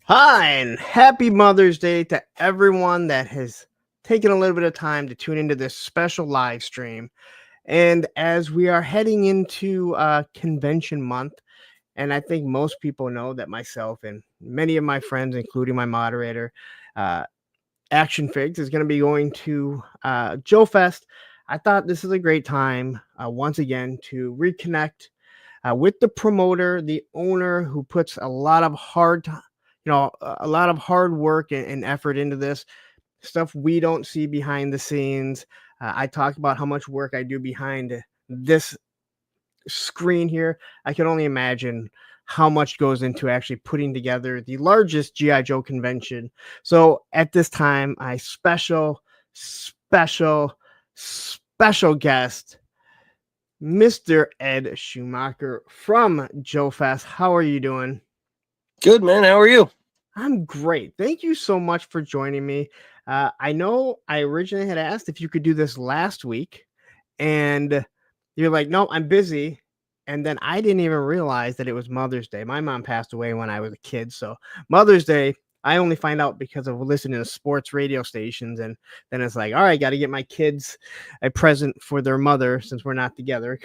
Hi, and happy Mother's Day to everyone that has taken a little bit of time to tune into this special live stream. And as we are heading into convention month, and I think most people know that myself and many of my friends, including my moderator, Action Figs, is going to be going to JoeFest. I thought this is a great time once again to reconnect with the promoter, the owner who puts a lot of a lot of hard work and effort into this stuff we don't see behind the scenes. I talk about how much work I do behind this screen here. I can only imagine how much goes into actually putting together the largest GI Joe convention. So at this time, I special guest, Mr. Ed Schumacher from JoeFest. How are you doing? Good, man. How are you? I'm great. Thank you so much for joining me. I know I originally had asked if you could do this last week, and you're like, no, I'm busy. And then I didn't even realize that it was Mother's Day. My mom passed away when I was a kid. So Mother's Day, I only find out because of listening to sports radio stations. And then it's like, all right, got to get my kids a present for their mother since we're not together.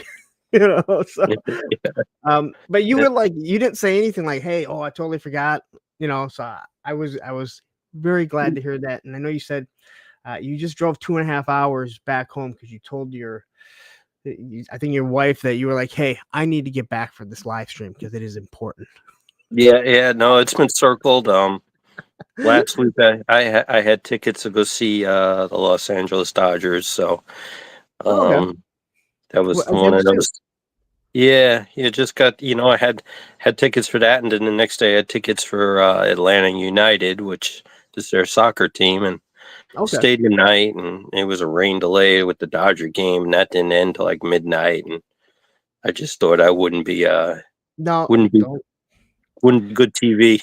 So but you were like, you didn't say anything like, hey, I totally forgot, so I was very glad to hear that. And I know you said you just drove 2.5 hours back home because you told I think your wife that you were like, hey, I need to get back for this live stream because it is important. No, it's been circled. Last week I had tickets to go see the Los Angeles Dodgers, so Okay. that was the one I noticed. Yeah, you just got, I had tickets for that, and then the next day I had tickets for Atlanta United, which is their soccer team, and stadium night, and it was a rain delay with the Dodger game, and that didn't end till like midnight, and I just thought I wouldn't be wouldn't be good TV.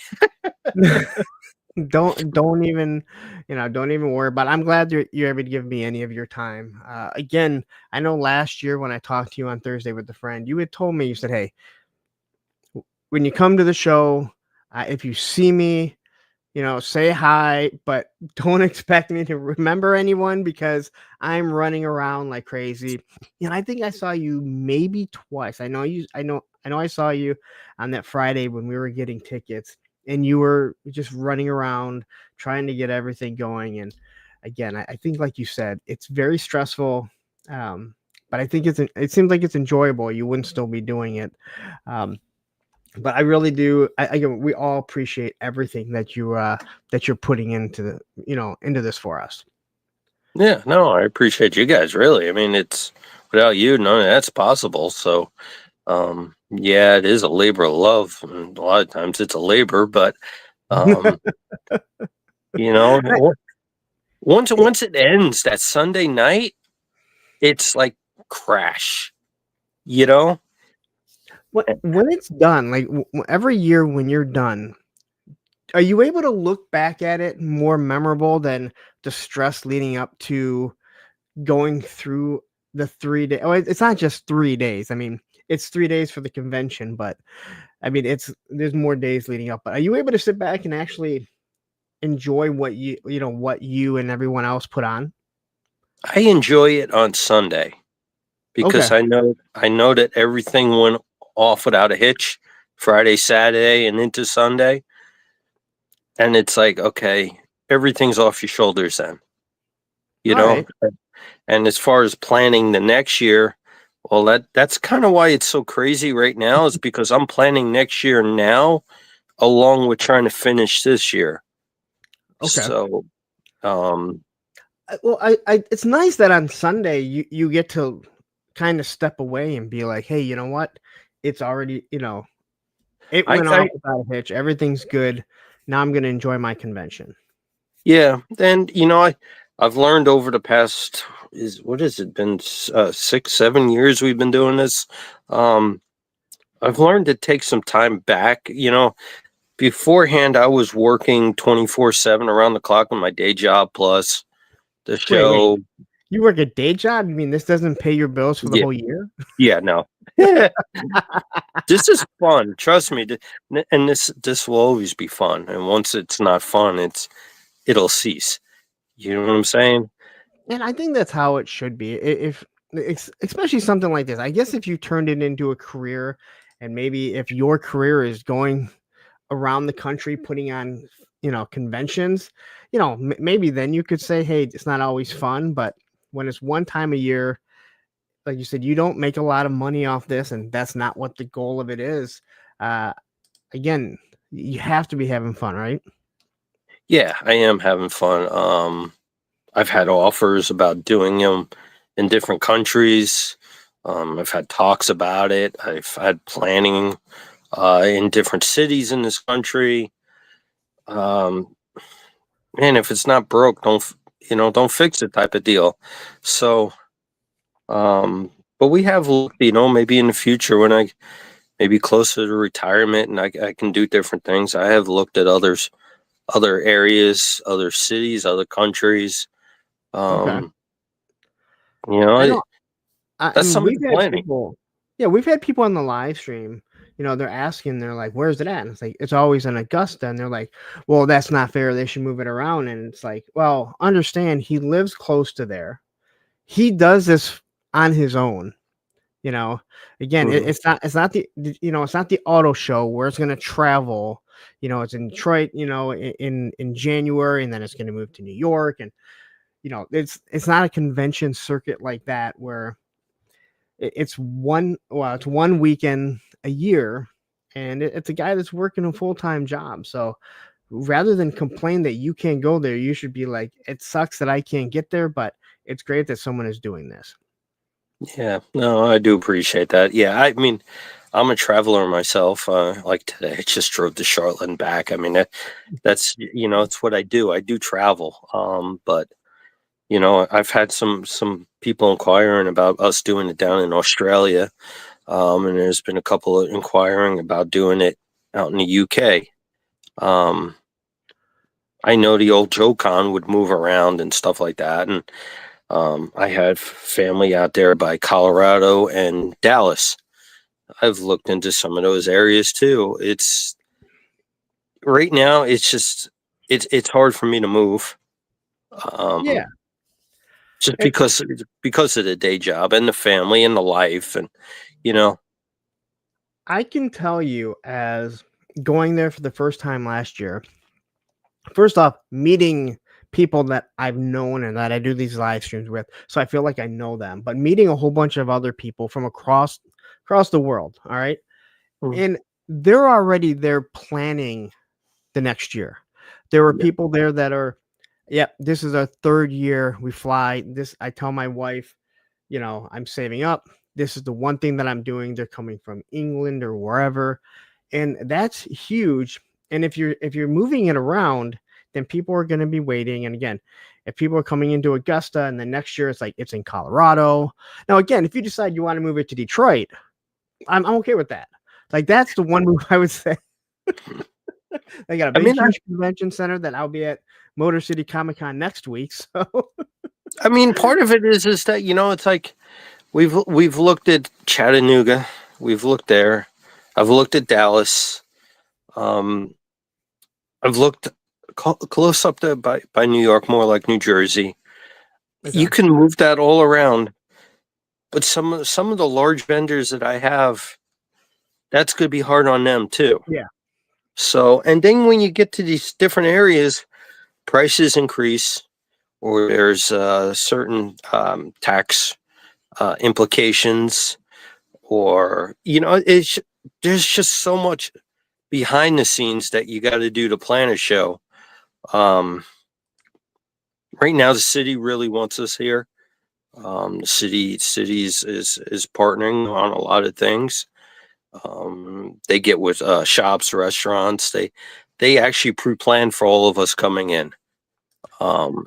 Don't even worry about it. I'm glad you're able to give me any of your time. Again, I know last year when I talked to you on Thursday with a friend, you had told me, you said, hey, when you come to the show, if you see me, say hi, but don't expect me to remember anyone because I'm running around like crazy. I think I saw you maybe twice. I know I saw you on that Friday when we were getting tickets, and you were just running around trying to get everything going. And again, I think, like you said, it's very stressful. But I think it seems like it's enjoyable. You wouldn't still be doing it. But I really do. We all appreciate everything that you're putting into into this for us. Yeah, no, I appreciate you guys. Really, I mean, it's without you, none of that's possible. So, yeah, it is a labor of love, and a lot of times it's a labor. But, once it ends that Sunday night, it's like crash. When it's done, like every year when you're done, are you able to look back at it more memorable than the stress leading up to going through the 3 day? Oh, it's not just 3 days. I mean, it's 3 days for the convention, but I mean, there's more days leading up. But are you able to sit back and actually enjoy what what you and everyone else put on? I enjoy it on Sunday Okay. because I know that everything went off without a hitch Friday, Saturday, and into Sunday, and it's like, okay, everything's off your shoulders then, you All know? right. And as far as planning the next year, well, that's kind of why it's so crazy right now is because I'm planning next year now, along with trying to finish this year. Okay. So, um, Well, it's nice that on Sunday you get to kind of step away and be like, hey, you know what? It's already, it I, went I, off without a hitch. Everything's good. Now I'm gonna enjoy my convention. yeah, and I've learned over the past what has it been 6, 7 years we've been doing this. Um, I've learned to take some time back. Beforehand, I was working 24/7 around the clock on my day job plus the Wait. show. You work a day job? You mean this doesn't pay your bills for the Yeah, whole year? yeah, no. This is fun. Trust me. And this will always be fun. And once it's not fun, it'll cease. You know what I'm saying? And I think that's how it should be. If especially something like this, I guess if you turned it into a career, and maybe if your career is going around the country putting on, conventions, maybe then you could say, hey, it's not always fun, but when it's one time a year, like you said, you don't make a lot of money off this, and that's not what the goal of it is. Uh, Again, you have to be having fun, right? Yeah, I am having fun. I've had offers about doing them in different countries. I've had talks about it. I've had planning in different cities in this country. Um, Man, if it's not broke, don't fix it type of deal. So, but we have looked, maybe in the future when I maybe closer to retirement and I can do different things. I have looked at other areas, other cities, other countries. Okay. Um, I it, know. I that's mean, some of we've the had planning. people, yeah, we've had people on the live stream. They're asking, they're like, "Where's it at?" And it's like, "It's always in Augusta." And they're like, "Well, that's not fair. They should move it around." And it's like, well, understand, he lives close to there. He does this on his own. You know, Again, Mhm. it's not the auto show where it's gonna travel. It's in Detroit. In January, and then it's gonna move to New York, and it's not a convention circuit like that where it's one weekend a year, and it's a guy that's working a full-time job. So rather than complain that you can't go there, you should be like, it sucks that I can't get there, but it's great that someone is doing this. Yeah, no, I do appreciate that. Yeah, I mean, I'm a traveler myself. Like today, I just drove to Charlotte and back. I mean, that's it's what I do. I do travel. But I've had some people inquiring about us doing it down in Australia. And there's been a couple of inquiring about doing it out in the UK. Um, I know the old Joe Con would move around and stuff like that, and I had family out there by Colorado and Dallas. I've looked into some of those areas too. It's right now. It's just it's hard for me to move, Yeah. just And because of the day job and the family and the life, and you know, I can tell you, as going there for the first time last year, first off, meeting people that I've known and that I do these live streams with, so I feel like I know them, but meeting a whole bunch of other people from across the world, all right? mm, And they're already there planning the next year. There were yeah, people there that are, yep, this is our third year we fly. This I tell my wife, I'm saving up. This is the one thing that I'm doing. They're coming from England or wherever, and that's huge. And if you're moving it around, then people are going to be waiting. And again, if people are coming into Augusta and then next year it's in Colorado. Now again, if you decide you want to move it to Detroit, I'm okay with that. Like, that's the one move I would say. They got a I big, mean, huge convention center that I'll be at Motor City Comic Con next week. So I mean, part of it is that it's like we've looked at Chattanooga, we've looked there, I've looked at Dallas, um, I've looked close up to by New York, more like New Jersey. okay. You can move that all around, but some of the large vendors that I have, that's going to be hard on them too. Yeah. So, and then when you get to these different areas, prices increase, or there's certain tax implications, or there's just so much behind the scenes that you got to do to plan a show. Right now, the city really wants us here. The cities is partnering on a lot of things. They get with shops, restaurants. They actually pre-plan for all of us coming in. Well,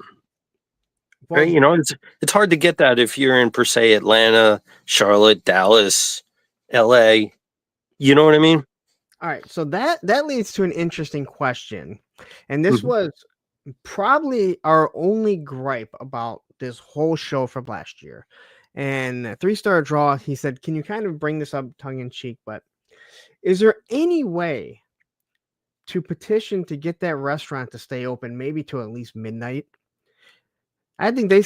It's hard to get that if you're in, per se, Atlanta, Charlotte, Dallas, LA. You know what I mean? all right. So that leads to an interesting question. And this Mhm. was probably our only gripe about this whole show from last year. And 3-star draw, he said, can you kind of bring this up tongue in cheek? But is there any way to petition to get that restaurant to stay open, maybe to at least midnight? I think they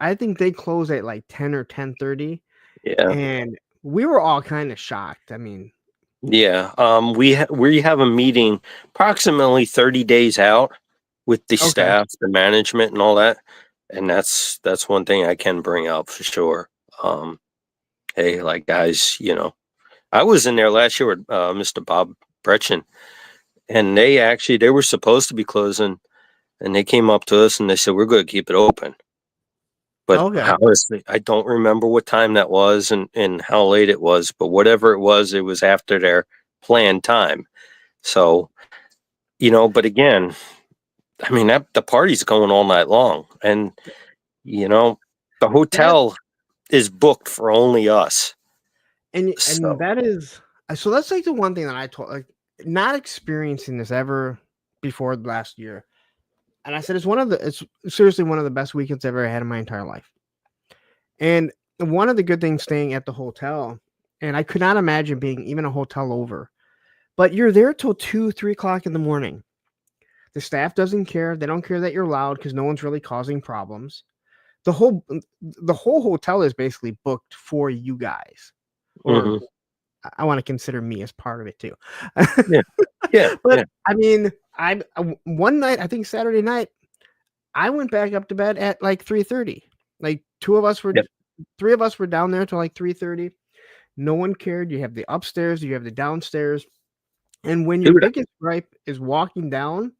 I think they close at like 10 or 10:30. Yeah. And we were all kind of shocked. I mean, Yeah. We have a meeting approximately 30 days out with the okay. staff, the management, and all that. And that's one thing I can bring up for sure. Hey, like, guys, I was in there last year with Mr. Bob Bretchen, and they were supposed to be closing, and they came up to us and they said, we're going to keep it open. But Okay. honestly, I don't remember what time that was and how late it was, but whatever it was after their planned time. So, but again, I mean, the party's going all night long, and, the That hotel is booked for only us. and So, that is so that's like the one thing that I told, like, not experiencing this ever before last year. And I said it's seriously one of the best weekends I've ever had in my entire life. And one of the good things staying at the hotel, and I could not imagine being even a hotel over, but you're there till 2, 3 o'clock in the morning. The staff doesn't care. They don't care that you're loud because no one's really causing problems. The whole hotel is basically booked for you guys, or mhm. I want to consider me as part of it too. Yeah, yeah, But yeah, I mean, one night, I think Saturday night, I went back up to bed at like 3:30. Like yeah. three of us were down there till like 3:30. No one cared. You have the upstairs, you have the downstairs, and when your Dude, biggest gripe is walking down,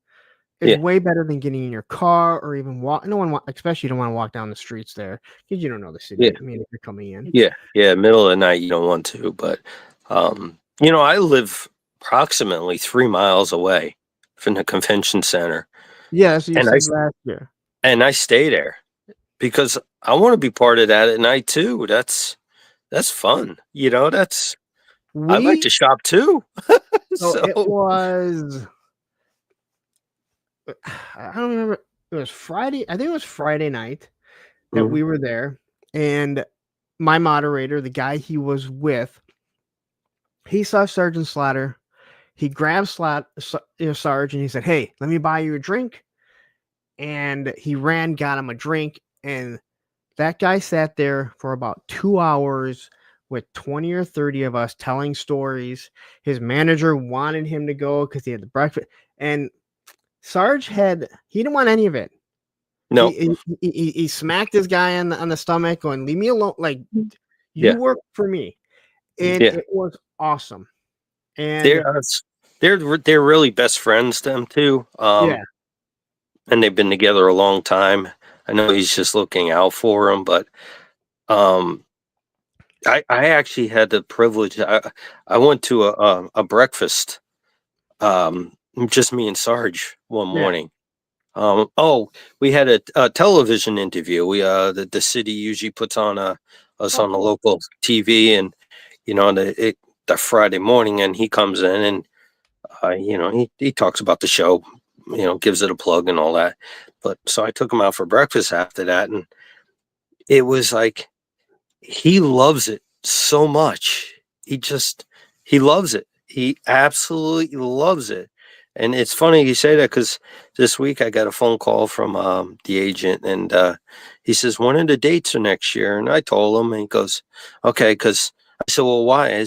is yeah, way better than getting in your car or even walk. No one, especially you don't want to walk down the streets there because you don't know the yeah, city. I mean, if you're coming in, yeah. Middle of the night, you don't want to, but I live approximately 3 miles away from the convention center, yeah. So you and said last year. I stay there because I want to be part of that at night too. That's fun. I like We to shop too. So it So, was. I don't remember. It was Friday. I think it was Friday night that mhm. we were there, and my moderator, the guy he was with, he saw Sergeant Slaughter. He grabbed Sarge, and he said, "Hey, let me buy you a drink." And he ran, got him a drink, and that guy sat there for about 2 hours with 20 or 30 of us telling stories. His manager wanted him to go because he had the breakfast, and he didn't want any of it. No, He smacked this guy on the stomach, going, "Leave me alone! Like, you yeah, work for me," and yeah. it was awesome. And They're they're really best friends, them two. yeah, And they've been together a long time. I know he's just looking out for him, but um, I actually had the privilege. I went to a breakfast, just me and Sarge one yeah, morning. We had a television interview. The city usually puts on us oh on the cool, local TV, and the Friday morning, and he comes in, and he talks about the show, gives it a plug and all that. But so I took him out for breakfast after that, and it was like he loves it so much. He loves it. He absolutely loves it. And it's funny you say that because this week I got a phone call from the agent, and he says, "When are the dates for next year?" And I told him, and he goes, "Okay," because I said, "Well, why?"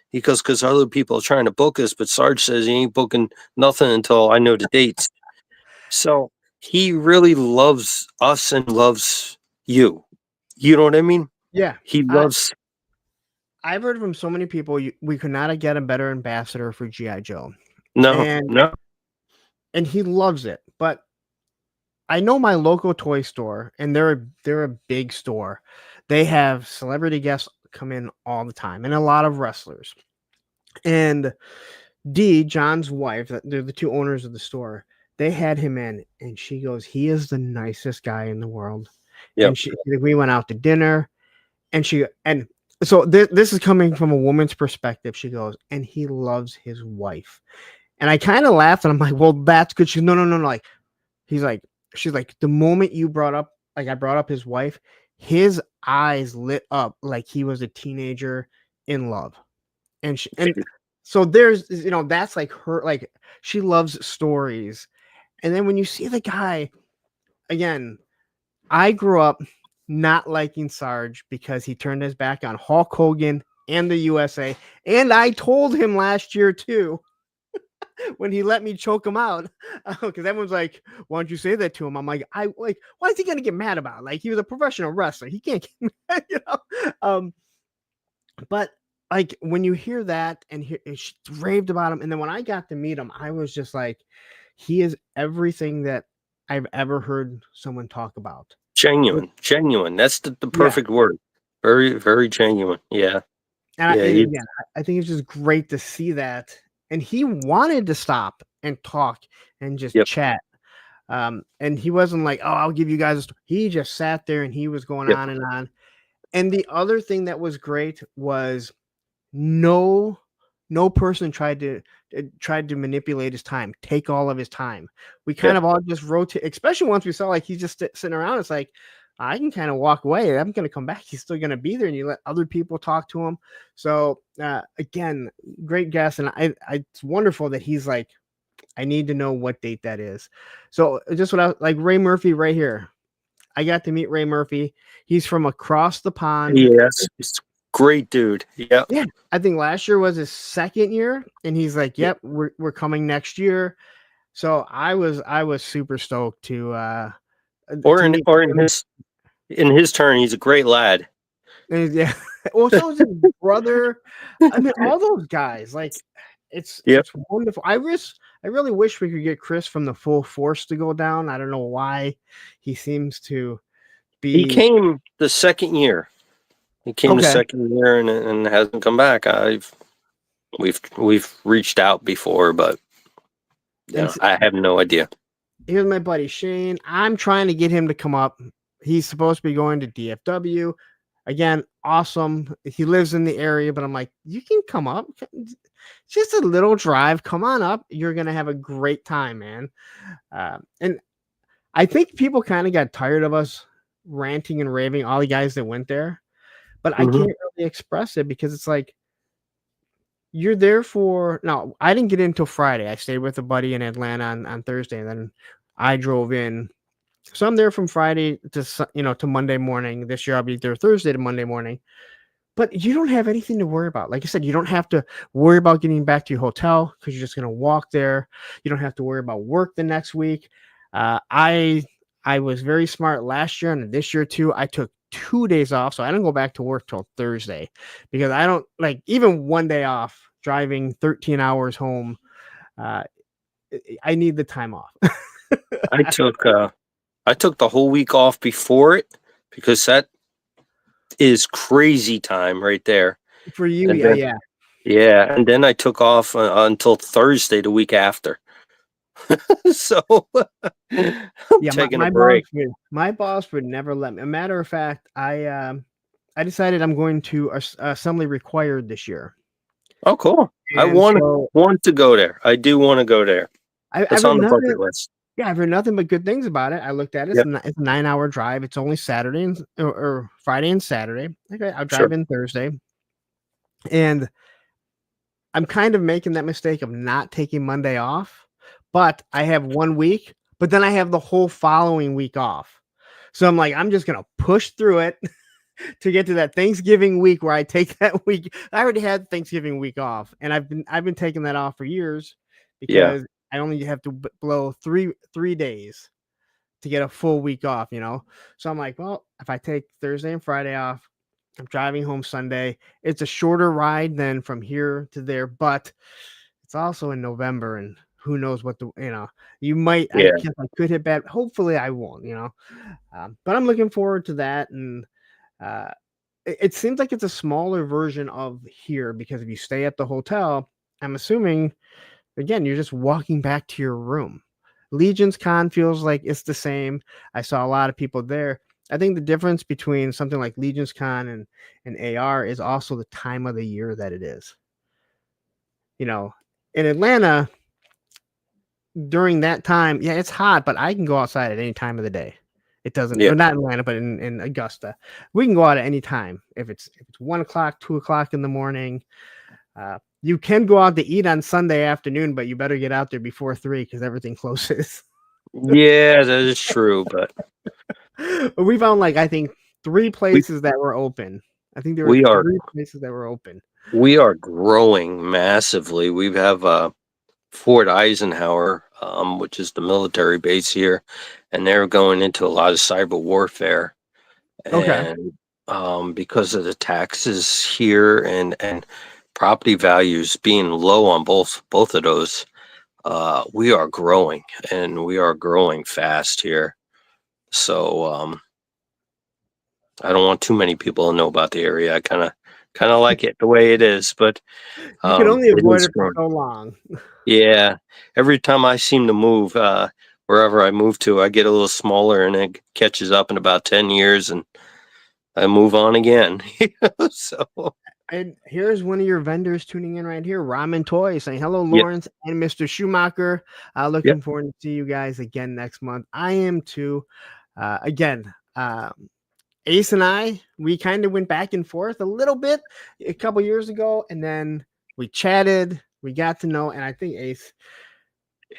He goes, "Because other people are trying to book us, but Sarge says he ain't booking nothing until I know the dates." So he really loves us and loves you. You know what I mean? Yeah. He loves. I've heard from so many people we could not get a better ambassador for G.I. Joe. No, And no. and he loves it. But I know my local toy store, and they're a big store. They have celebrity guests come in all the time, and a lot of wrestlers. And Dee, John's wife, they're the two owners of the store. They had him in, and she goes, "He is the nicest guy in the world." Yep. And we went out to dinner, and so this is coming from a woman's perspective. She goes, and he loves his wife. And I kind of laughed, and I'm like, "Well, that's good." She's no, no, no, no. Like, she's like, the moment you brought up, like I brought up his wife, his eyes lit up like he was a teenager in love. And so there's, that's like her, like she loves stories. And then when you see the guy again, I grew up not liking Sarge because he turned his back on Hulk Hogan and the USA. And I told him last year too, when he let me choke him out, because everyone's like, "Why don't you say that to him?" I'm like, why is he gonna get mad about it? Like, he was a professional wrestler, he can't get mad, But like when you hear that and she raved about him, and then when I got to meet him, I was just like, he is everything that I've ever heard someone talk about. Genuine. That's the Yeah. perfect word. Very, very genuine. Yeah. And Yeah. again, I think it's just great to see that. And he wanted to stop and talk and just Yep. chat. And he wasn't like, "Oh, I'll give you guys a story." He just sat there and he was going Yep. on and on. And the other thing that was great was no person tried to manipulate his time, take all of his time. We kind of all just rotate, especially once we saw like he's just sitting around. It's like, I can kind of walk away. I'm going to come back. He's still going to be there, and you let other people talk to him. So again, great guest, and it's wonderful that he's like, I need to know what date that is. So just what I like, Ray Murphy right here. I got to meet Ray Murphy. He's from across the pond. Yes. It's great dude. Yeah. Yeah, I think last year was his second year, and he's like, "Yep, we're coming next year." So I was super stoked to meet him. In his turn, he's a great lad. And yeah, well, so is his brother. I mean, all those guys. Like, it's wonderful. I really wish we could get Chris from the Full Force to go down. I don't know why he seems to be. He came the second year. The second year and hasn't come back. We've reached out before, but I have no idea. Here's my buddy Shane. I'm trying to get him to come up. He's supposed to be going to DFW. Again, awesome. He lives in the area, but I'm like, you can come up. Just a little drive. Come on up. You're going to have a great time, man. And I think people kind of got tired of us ranting and raving, all the guys that went there. But I can't really express it because it's like, you're there for no, I didn't get in until Friday. I stayed with a buddy in Atlanta on Thursday, and then I drove in. So I'm there from Friday to Monday morning. This year I'll be there Thursday to Monday morning. But you don't have anything to worry about. Like I said, you don't have to worry about getting back to your hotel because you're just gonna walk there. You don't have to worry about work the next week. I was very smart last year, and this year too. I took 2 days off, so I didn't go back to work till Thursday because I don't like even one day off driving 13 hours home. I need the time off. I took the whole week off before it because that is crazy time right there For you. Yeah, and then I took off until Thursday the week after. So I'm taking a break. My boss would never let me. A matter of fact, I decided I'm going to assembly required this year. Oh, cool. I And so want to go there. I do want to go there. I've It's heard on the nothing. bucket list. Yeah, I've heard nothing but good things about it. I looked at it. Yep. It's a 9-hour drive. It's only Saturday or Friday and Saturday. Okay, I'll drive Sure. in Thursday, and I'm kind of making that mistake of not taking Monday off. But I have 1 week, but then I have the whole following week off. So I'm like, I'm just gonna push through it to get to that Thanksgiving week where I take that week. I already had Thanksgiving week off, and I've been taking that off for years Yeah. because I only have to blow three days to get a full week off, you know? So I'm like, well, if I take Thursday and Friday off, I'm driving home Sunday. It's a shorter ride than from here to there, but it's also in November and who knows what you might, I Yeah. guess I could hit bad. Hopefully I won't, you know? But I'm looking forward to that. And uh, it seems like it's a smaller version of here because if you stay at the hotel, I'm assuming again, you're just walking back to your room. Legion's Con feels like it's the same. I saw a lot of people there. I think the difference between something like Legion's Con and AR is also the time of the year that it is. You know, in Atlanta, during that time, yeah, it's hot, but I can go outside at any time of the day. It doesn't, Yeah. or not in Atlanta, but in Augusta, we can go out at any time. If it's 1 o'clock, 2 o'clock in the morning, you can go out to eat on Sunday afternoon, but you better get out there before 3 because everything closes. Yeah, that is true. But We found like I think 3 we places that were open. I think there were we are 3 places that were open. we are growing massively. We have Fort Eisenhower, which is the military base here, and they're going into a lot of cyber warfare. Okay. And because of the taxes here and property values being low on both of those, we are growing and we are growing fast here. So I don't want too many people to know about the area. I kind of like it the way it is, but You can only it avoid is it for growing. so long. Yeah, every time I seem to move, wherever I move to, I get a little smaller, and it catches up in about 10 years, and I move on again. So And here's one of your vendors tuning in right here, Ramen Toy, saying hello, yeah, Lawrence and Mr. Schumacher. yeah, Looking forward to see you guys again next month. I am too. Again, Ace and I, we kind of went back and forth a little bit a couple years ago, and then we chatted, we got to know, and I think Ace,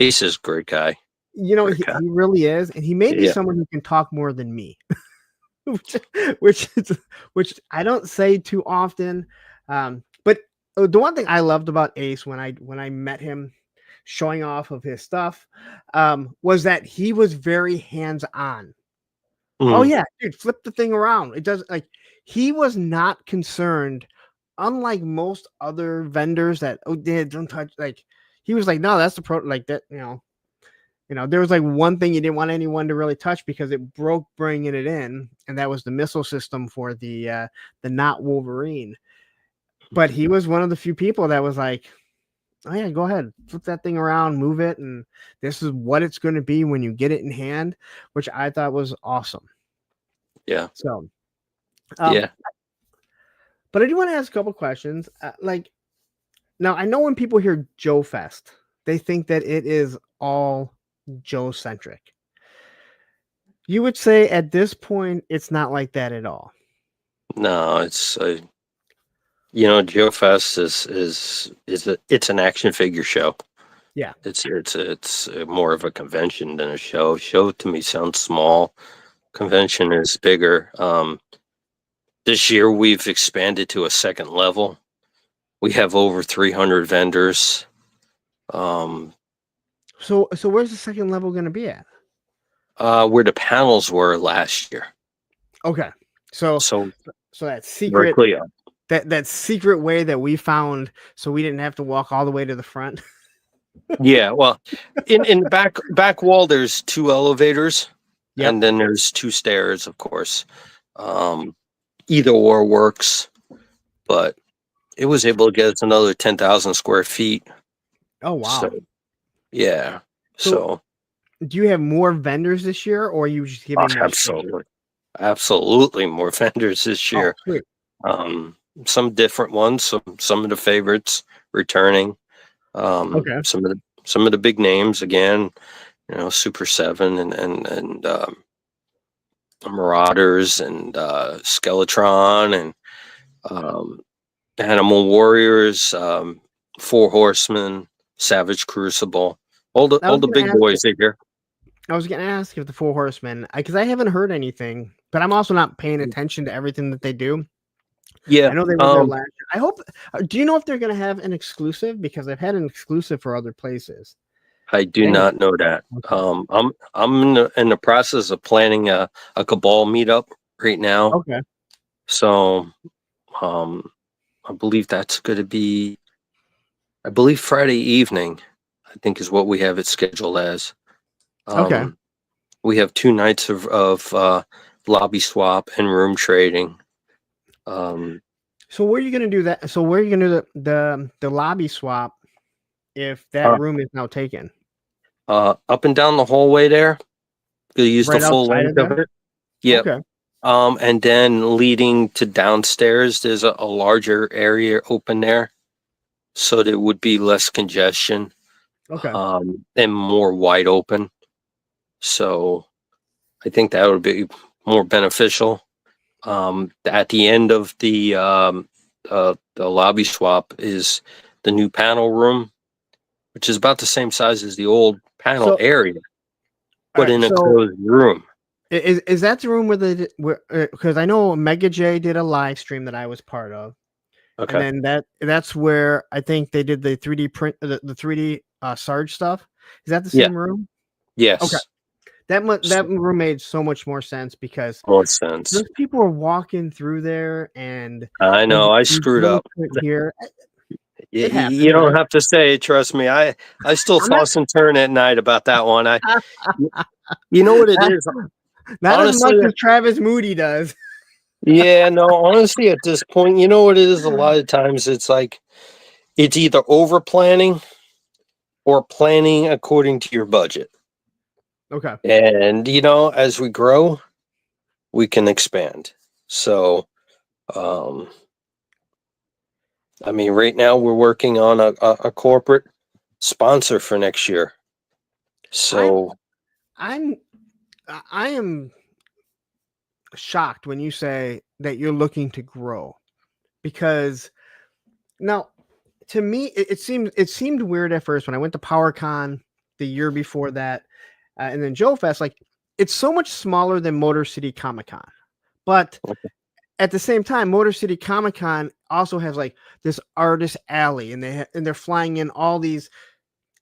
Ace is a great guy. Great guy. he really is, and he may be Yeah. someone who can talk more than me, which which is which I don't say too often. But the one thing I loved about Ace when I met him showing off of his stuff was that he was very hands on. Oh Mm, yeah, dude, flip the thing around. It does like he was not concerned, unlike most other vendors that don't touch like he was like, no, that's the pro like that, there was like one thing you didn't want anyone to really touch because it broke bringing it in, and that was the missile system for the not Wolverine. But he was one of the few people that was like, oh yeah, go ahead, flip that thing around, move it, and this is what it's going to be when you get it in hand, which I thought was awesome. yeah. So, um, Yeah. but I do want to ask a couple questions. Like now, I know when people hear Joe Fest, they think that it is all Joe centric. You would say at this point, it's not like that at all. No, it's JoeFest it's an action figure show. Yeah. It's more of a convention than a show. Show to me sounds small. Convention is bigger. This year we've expanded to a second level. We have over 300 vendors. Um, So where's the second level going to be at? where the panels were last year. Okay. So So that secret directly up. that secret way that we found, so we didn't have to walk all the way to the front. Yeah, well, in the back wall there's 2 elevators, Yep. and then there's 2 stairs, of course. Um, Either or works, but it was able to get us another 10,000 square feet. Oh wow. So yeah. So So do you have more vendors this year, or are you just giving more space? absolutely more vendors this Oh, year. sweet. Um, some different ones, some of the favorites returning, Okay. some of the big names again, Super 7 and Marauders and Skeletron and Animal Warriors, Four Horsemen, Savage Crucible, all I was the gonna big ask. boys are here. I was gonna ask if the Four Horsemen, because I haven't heard anything, but I'm also not paying attention to everything that they do. Yeah, I know they were there last year. I hope. Do you know if they're gonna have an exclusive? Because I've had an exclusive for other places. I do Dang it. not know that. Okay. I'm in the process of planning a Cabal meetup right now. Okay. So I believe that's going to be, I believe Friday evening, I think is what we have it scheduled as. Okay. We have 2 nights of lobby swap and room trading. So where are you gonna do that? So where are you gonna do the lobby swap if that uh, room is now taken? Up and down the hallway there, you'll use the Right full outside of length of there? it. Yep. Okay. And then leading to downstairs, there's a larger area open there, so there would be less congestion, Okay. and more wide open. So I think that would be more beneficial. At the end of the lobby swap is the new panel room, which is about the same size as the old panel So area, all but right. in a So closed room. is that the room where because I know Mega J did a live stream that I was part of, and Okay. then that's where I think they did the 3D print the 3D Sarge stuff. Is that the Yeah. same room? Okay. Yes. That room made so much more sense because More sense. those people were walking through there and I know I these screwed really up. couldn't hear. You, It you happens, don't right? have to say it. Trust me. I still I'm not toss and turn at night about that one. You know what it is? not as much Honestly, as Travis Moody does. yeah, no, honestly, at this point, you know what it is? A lot of times it's like it's either over planning or planning according to your budget. Okay. And, as we grow, we can expand. So, um, I mean, right now we're working on a corporate sponsor for next year. I'm So, I'm I am shocked when you say that you're looking to grow because now to me it seemed weird at first when I went to PowerCon the year before that, and then JoeFest. Like it's so much smaller than Motor City Comic Con, but at the same time, Motor City Comic Con also has like this artist alley, and they're flying in all these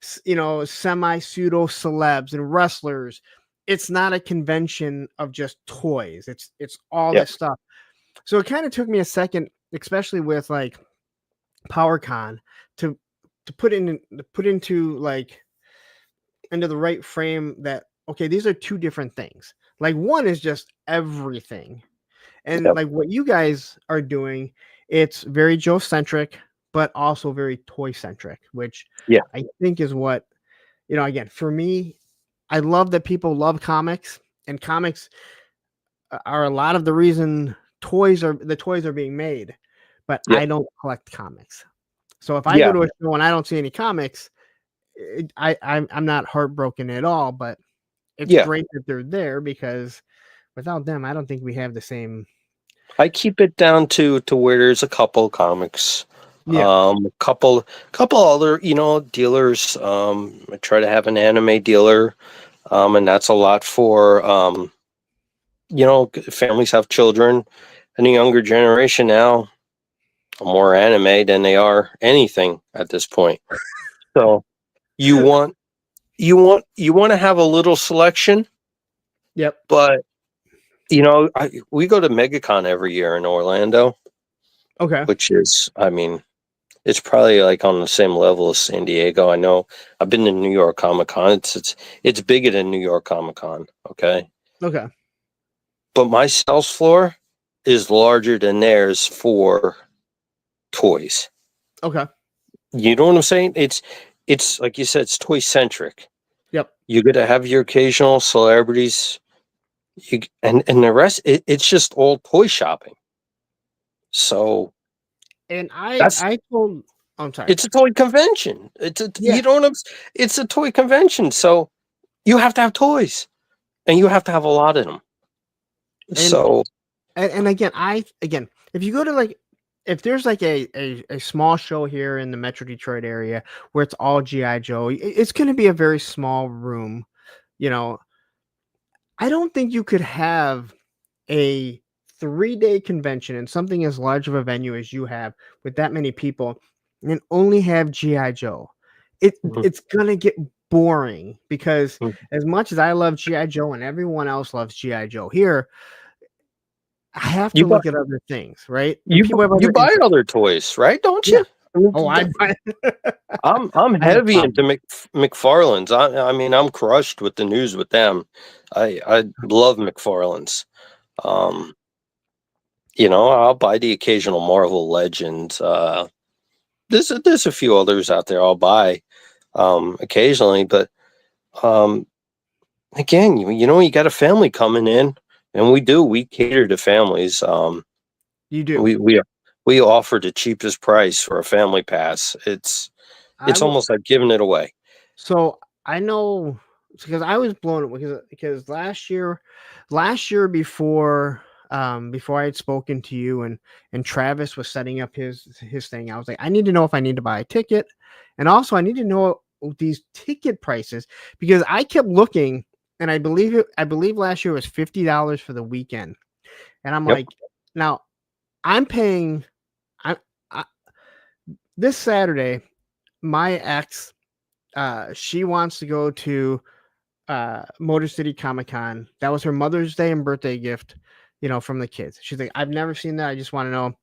semi pseudo celebs and wrestlers. It's not a convention of just toys. It's all yeah, this stuff. So it kind of took me a second, especially with like PowerCon, to put into like into the right frame that okay, these are two different things. Like one is just everything. And yeah, like what you guys are doing, it's very Joe centric, but also very toy centric, which yeah, I think is what, again, for me, I love that people love comics, and comics are a lot of the reason the toys are being made, but yeah, I don't collect comics. So if I go yeah, to a show and I don't see any comics, I'm not heartbroken at all, but it's yeah. great that they're there because without them, I don't think we have the same. I keep it down to where there's a couple comics, Yeah. couple other dealers. I try to have an anime dealer, and that's a lot for families have children, and the younger generation now are more anime than they are anything at this point. So you want you want to have a little selection, Yep. but we go to MegaCon every year in Orlando, Okay. which is, I mean, it's probably like on the same level as San Diego. I know I've been to New York Comic Con. It's bigger than New York Comic Con. Okay, Okay. but my sales floor is larger than theirs for toys. Okay. You know what I'm saying? It's like you said, it's toy centric. Yep. You're gonna have your occasional celebrities, and the rest. It's just all toy shopping. So And That's I told, I'm sorry. it's a toy convention. Yeah. It's a toy convention. So you have to have toys, and you have to have a lot of them. And So and again, if you go to like, if there's like a small show here in the Metro Detroit area where it's all GI Joe, it's going to be a very small room. You know, I don't think you could have a 3-day convention and something as large of a venue as you have with that many people and only have GI Joe. mhm, It's gonna get boring because mhm. as much as I love GI Joe and everyone else loves GI Joe here, I have you to buy look at other things, right? And people have you other buy interests. other toys, right? Don't Yeah. you? I mean, Oh, I buy. I'm I have a heavy problem. into McFarlane's. I mean, I'm crushed with the news with them. I love McFarlane's. Um, I'll buy the occasional Marvel Legends. There's a few others out there I'll buy occasionally, but um, again, you got a family coming in, and we cater to families. You do. We offer the cheapest price for a family pass. I It's will. almost like giving it away. So I know because I was blown away because last year before I had spoken to you and Travis was setting up his thing, I was like, I need to know if I need to buy a ticket, and also I need to know these ticket prices because I kept looking and I believe last year was $50 for the weekend, and I'm Yep. like, now I'm paying I this Saturday my ex she wants to go to Motor City Comic Con. That was her Mother's Day and birthday gift, from the kids. She's like, I've never seen that. I just want to know.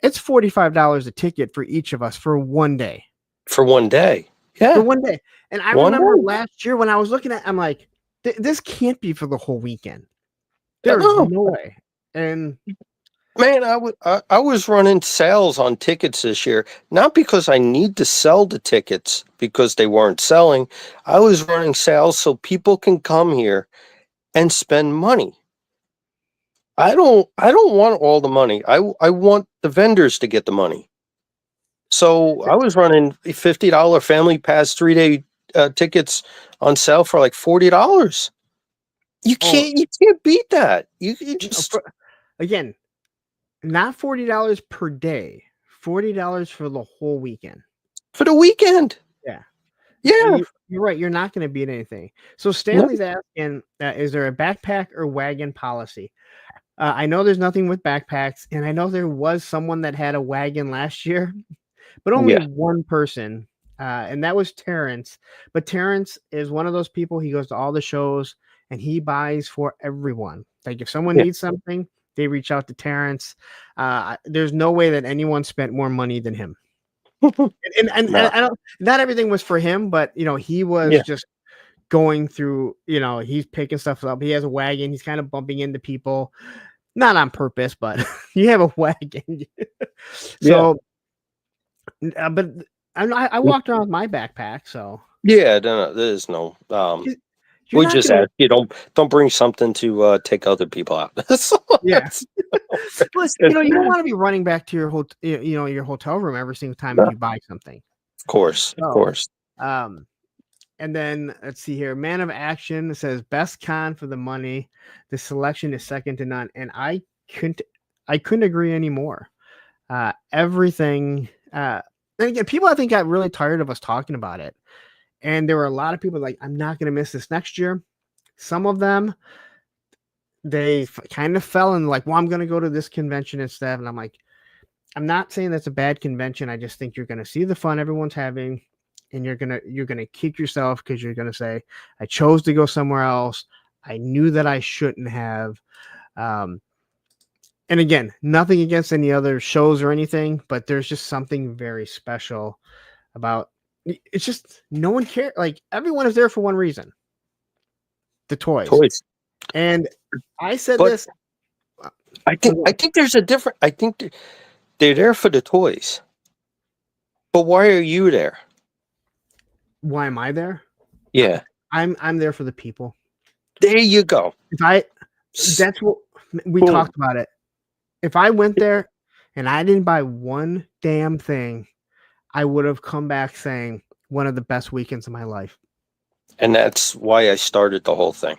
It's $45 a ticket for each of us for one day. For one day. For Yeah. one day. And I One remember day. last year when I was looking at, I'm like, this can't be for the whole weekend. I There is know. no way. And Man, I was running sales on tickets this year, not because I need to sell the tickets because they weren't selling. I was running sales so people can come here and spend money. I don't want all the money. I want the vendors to get the money. So I was running $50 family pass 3-day tickets on sale for like $40. oh, You can't beat that. You no, just again, not $40 per day, $40 for the whole weekend. for the weekend. Yeah. Yeah. You're right. You're not going to beat anything. So No. Stanley's asking, is there a backpack or wagon policy? I know there's nothing with backpacks, and I know there was someone that had a wagon last year, but only Yeah. one person, and that was Terrence. But Terrence is one of those people. He goes to all the shows and he buys for everyone. Like if someone Yeah. needs something, they reach out to Terrence. There's no way that anyone spent more money than him. And No. I don't. Not everything was for him, but he was Yeah. just going through. He's picking stuff up. He has a wagon. He's kind of bumping into people, not on purpose, but you have a wagon. Yeah. So, but I walked around with my backpack, so Yeah. No, there's no. 'cause you're We not just gonna. ask you don't bring something to take other people out. So Yeah. that's- Plus, you don't want to be running back to your your hotel room every single time no, you buy something. of So, course. um, and then let's see here. Man of Action says best con for the money. The selection is second to none, and couldn't I couldn't agree anymore. Everything. And again, people I think got really tired of us talking about it, and there were a lot of people like, I'm not going to miss this next year. Some of them they kind of fell in like, well, I'm going to go to this convention instead, and I'm like, I'm not saying that's a bad convention. I just think you're going to see the fun everyone's having, and you're gonna kick yourself because you're gonna say, I chose to go somewhere else. I knew that I shouldn't have. Um, and again, nothing against any other shows or anything, but there's just something very special about. It's just no one cares. Like everyone is there for one reason: the toys. Toys. And I said But this. I think there's a different. I think they're there for the toys. But why are you there? Why am I there? Yeah. I'm there for the people. There you go. If I, that's what we Boom. talked about it. If I went there and I didn't buy one damn thing, I would have come back saying one of the best weekends of my life. And that's why I started the whole thing.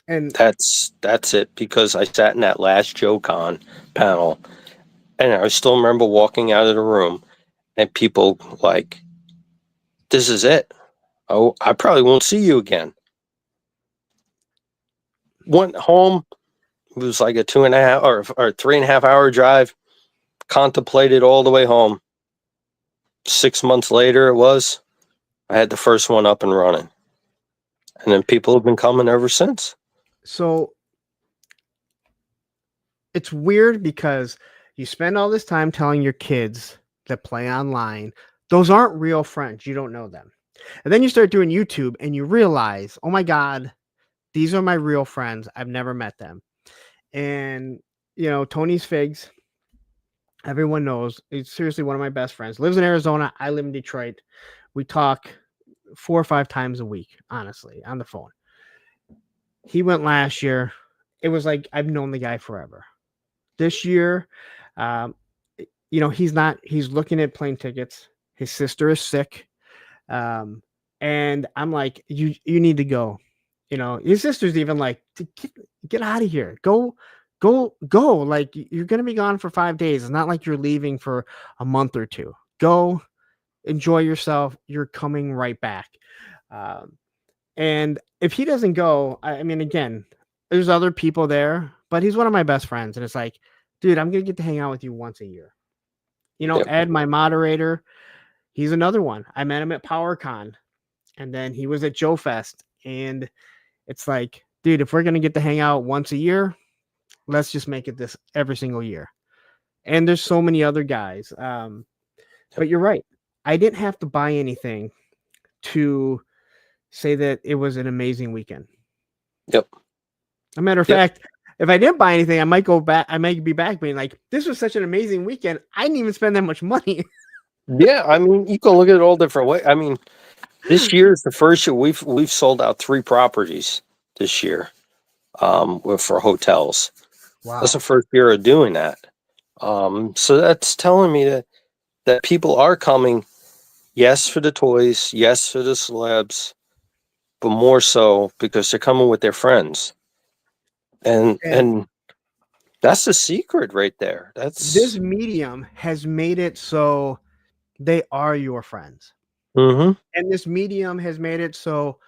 And That's it, because I sat in that last JoeCon panel, and I still remember walking out of the room and people like, "This is it. Oh, I probably won't see you again." Went home. It was like a 2.5 or 3.5 hour drive. Contemplated all the way home. 6 months later, I had the first one up and running, and then people have been coming ever since. so it's weird because you spend all this time telling your kids that play online, those aren't real friends. You don't know them. And then you start doing YouTube and you realize, oh my God, these are my real friends. I've never met them. And, Tony's Figs, everyone knows, he's seriously one of my best friends. Lives in Arizona. I live in Detroit. We talk 4 or 5 times a week, honestly, on the phone. He went last year. It was like I've known the guy forever. This year, um, he's looking at plane tickets. His sister is sick. And I'm like, you need to go. His sister's even like, get out of here. Go. Like, you're going to be gone for 5 days. It's not like you're leaving for a month or two. Go enjoy yourself. You're coming right back. And if he doesn't go, I mean, again, there's other people there, but he's one of my best friends. And it's like, dude, I'm going to get to hang out with you once a year. Yep. Ed, my moderator, he's another one. I met him at PowerCon, and then he was at JoeFest. And it's like, dude, if we're going to get to hang out once a year, let's just make it this every single year. And there's so many other guys. But you're right. I didn't have to buy anything to say that it was an amazing weekend. Yep. As a matter of fact, if I didn't buy anything, I might go back. I might be back being like, this was such an amazing weekend. I didn't even spend that much money. Yeah, I mean, you can look at it all different ways. I mean, this year is the first year we've sold out 3 properties this year, for hotels. Wow. That's the first year of doing that. So that's telling me that people are coming, yes, for the toys, yes, for the celebs, but more so because they're coming with their friends. And that's the secret right there. This medium has made it so they are your friends. Mm-hmm. And this medium has made it so,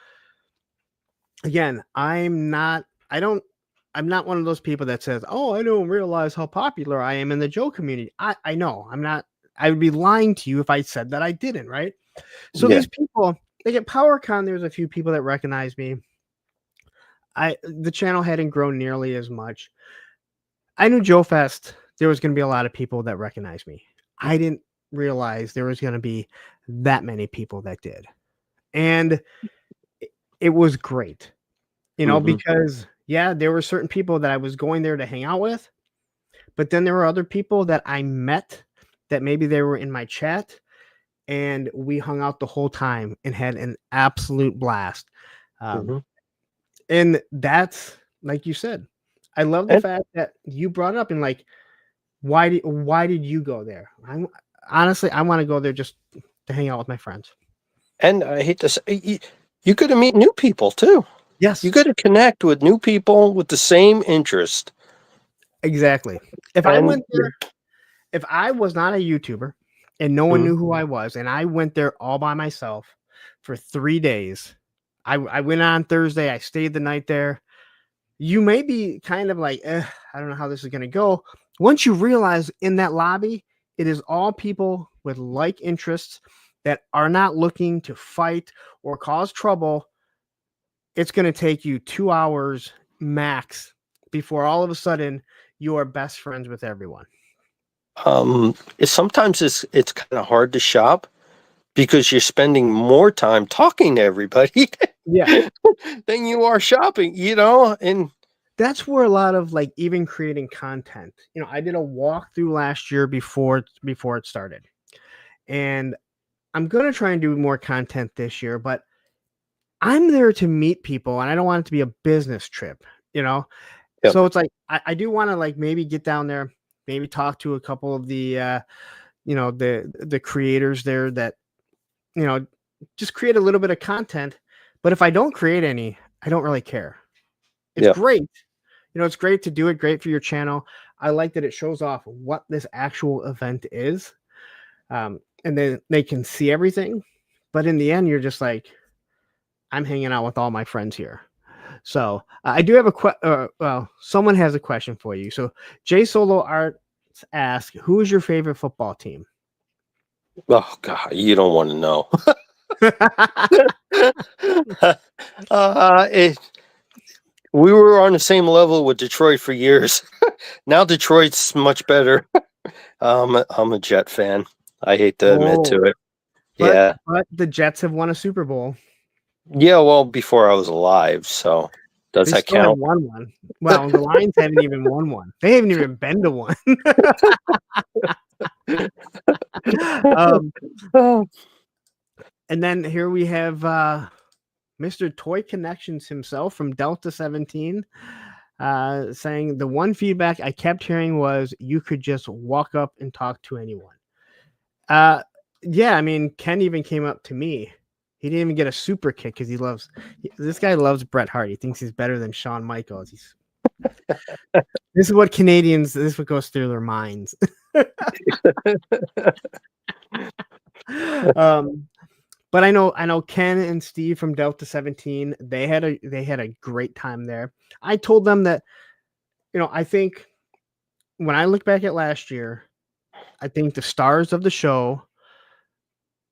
again, I'm not one of those people that says, oh, I don't realize how popular I am in the Joe community. I know I'm not. I would be lying to you if I said that I didn't, right? So these people, like at PowerCon, there's a few people that recognize me. The channel hadn't grown nearly as much. I knew JoeFest, there was going to be a lot of people that recognized me. I didn't realize there was going to be that many people that did. And it was great, because there were certain people that I was going there to hang out with, but then there were other people that I met that maybe they were in my chat, and we hung out the whole time and had an absolute blast. And that's, like you said, I love the fact that you brought it up, and like, why did you go there? Honestly, I want to go there just to hang out with my friends. And I hate to say, you could meet new people too. Yes, you got to connect with new people with the same interest. Exactly. If I went there, if I was not a YouTuber and no one knew who I was, and I went there all by myself for 3 days, I went on Thursday, I stayed the night there. You may be kind of like, I don't know how this is going to go. Once you realize in that lobby, it is all people with like interests that are not looking to fight or cause trouble. It's going to take you 2 hours max before all of a sudden you are best friends with everyone. Sometimes it's kind of hard to shop because you're spending more time talking to everybody than you are shopping, and that's where a lot of like even creating content. I did a walkthrough last year before it started, and I'm going to try and do more content this year, but I'm there to meet people and I don't want it to be a business trip, So it's like, I do want to like maybe get down there, maybe talk to a couple of the the creators there that just create a little bit of content. But if I don't create any, I don't really care. It's great. It's great to do it. Great for your channel. I like that it shows off what this actual event is. And then they can see everything. But in the end, you're just like, I'm hanging out with all my friends here. So I do have someone has a question for you. So J Solo Arts asks, who is your favorite football team? Oh God, you don't want to know. We were on the same level with Detroit for years. Now Detroit's much better. I'm a Jet fan. I hate to admit to it. But the Jets have won a Super Bowl. Yeah, well, before I was alive, so does that count? Won one. Well, the Lions haven't even won one. They haven't even been to one. And then here we have Mr. Toy Connections himself from Delta 17 saying the one feedback I kept hearing was you could just walk up and talk to anyone. Yeah, I mean, Ken even came up to me. He didn't even get a super kick because this guy loves Bret Hart. He thinks he's better than Shawn Michaels. This is what Canadians, this is what goes through their minds. But I know Ken and Steve from Delta 17, they had a great time there. I told them that, I think when I look back at last year, I think the stars of the show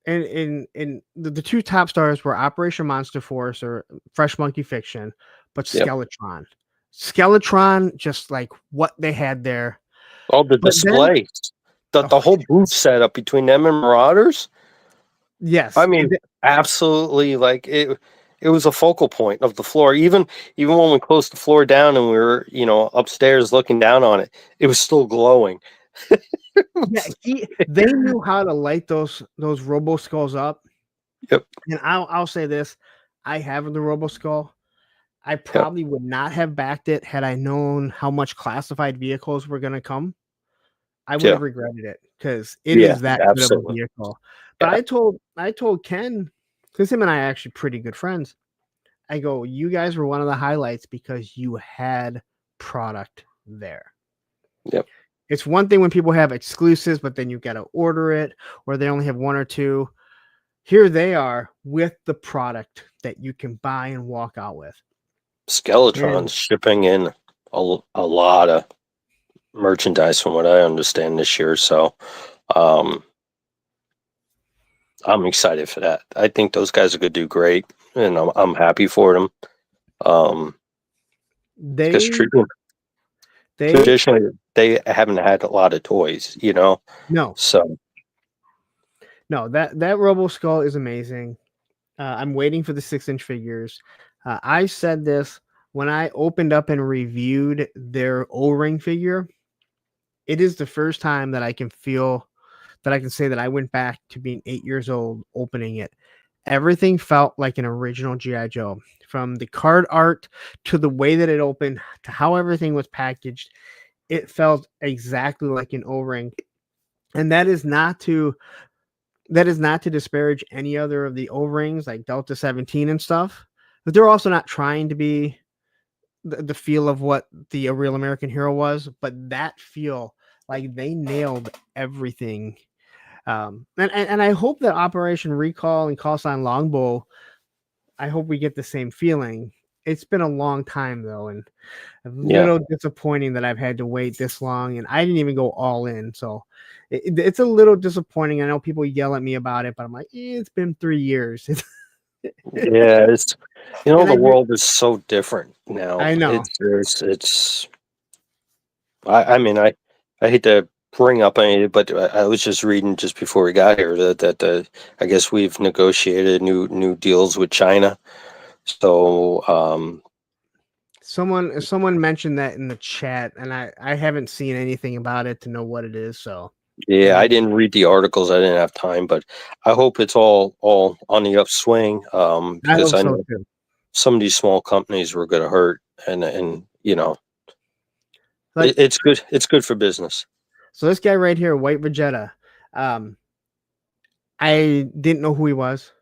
and the two top stars were Operation Monster Force or Fresh Monkey Fiction, but Skeletron. Skeletron, just like what they had there. Oh, the display. The whole booth setup between them and Marauders. Yes. I mean, absolutely, like it was a focal point of the floor. Even when we closed the floor down and we were, upstairs looking down on it, it was still glowing. They knew how to light those Robo Skulls up. Yep. And I'll say this, I have the Robo Skull. I probably would not have backed it had I known how much classified vehicles were going to come. I would have regretted it because it is that good of a vehicle. But I told Ken, because him and I are actually pretty good friends. I go, you guys were one of the highlights because you had product there. Yep. It's one thing when people have exclusives, but then you got to order it, or they only have one or two. Here they are with the product that you can buy and walk out with. Skeletron's shipping in a lot of merchandise from what I understand this year. So I'm excited for that. I think those guys are going to do great, and I'm happy for them. Traditionally, they haven't had a lot of toys, No. So no, that Robo Skull is amazing. I'm waiting for the 6-inch figures. I said this when I opened up and reviewed their O-ring figure. It is the first time that I can feel that I can say that I went back to being 8 years old opening it. Everything felt like an original G.I. Joe, from the card art to the way that it opened to how everything was packaged. It felt exactly like an O-ring. And that is not to disparage any other of the O-rings like Delta 17 and stuff, but they're also not trying to be the feel of what the Real American Hero was, but that feel, like they nailed everything. And I hope that Operation Recall and Call Sign Longbow, I hope we get the same feeling. It's been a long time though, and a little disappointing that I've had to wait this long, and I didn't even go all in, so it's a little disappointing. I know people yell at me about it, but I'm like, it's been 3 years. it's the world is so different now. I know. It's I mean, I hate to bring up any, but I was just reading just before we got here that I guess we've negotiated new deals with China. So someone mentioned that in the chat, and I haven't seen anything about it to know what it is. So I didn't read the articles. I didn't have time, but I hope it's all on the upswing. Because I know some of these small companies were going to hurt, and it's good. It's good for business. So this guy right here, White Vegeta, I didn't know who he was.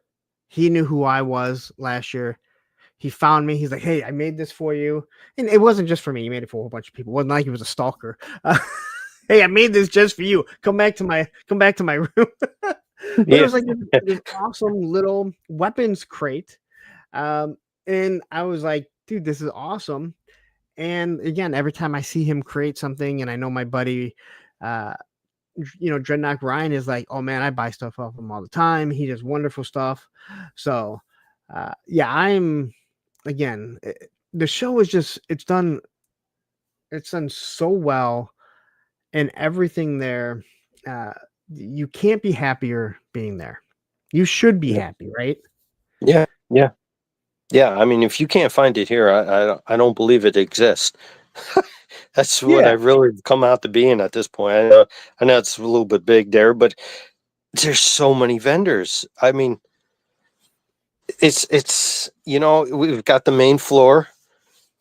He knew who I was last year. He found me. He's like, "Hey, I made this for you," and it wasn't just for me. He made it for a whole bunch of people. It wasn't like he was a stalker. Hey, I made this just for you. Come back to my room. But it Yeah. was like this awesome little weapons crate, and I was like, "Dude, this is awesome." And again, every time I see him create something, and I know my buddy, Dreadnought Ryan is like, "Oh man, I buy stuff off him all the time. He does wonderful stuff." So, yeah, again, the show is just it's done so well, and everything there. You can't be happier being there. You should be happy, right? Yeah. Yeah. Yeah. I mean, if you can't find it here, I don't believe it exists. That's what Yeah. I've really come out to being at this point. I know it's a little bit big there, but there's so many vendors. I mean, it's we've got the main floor,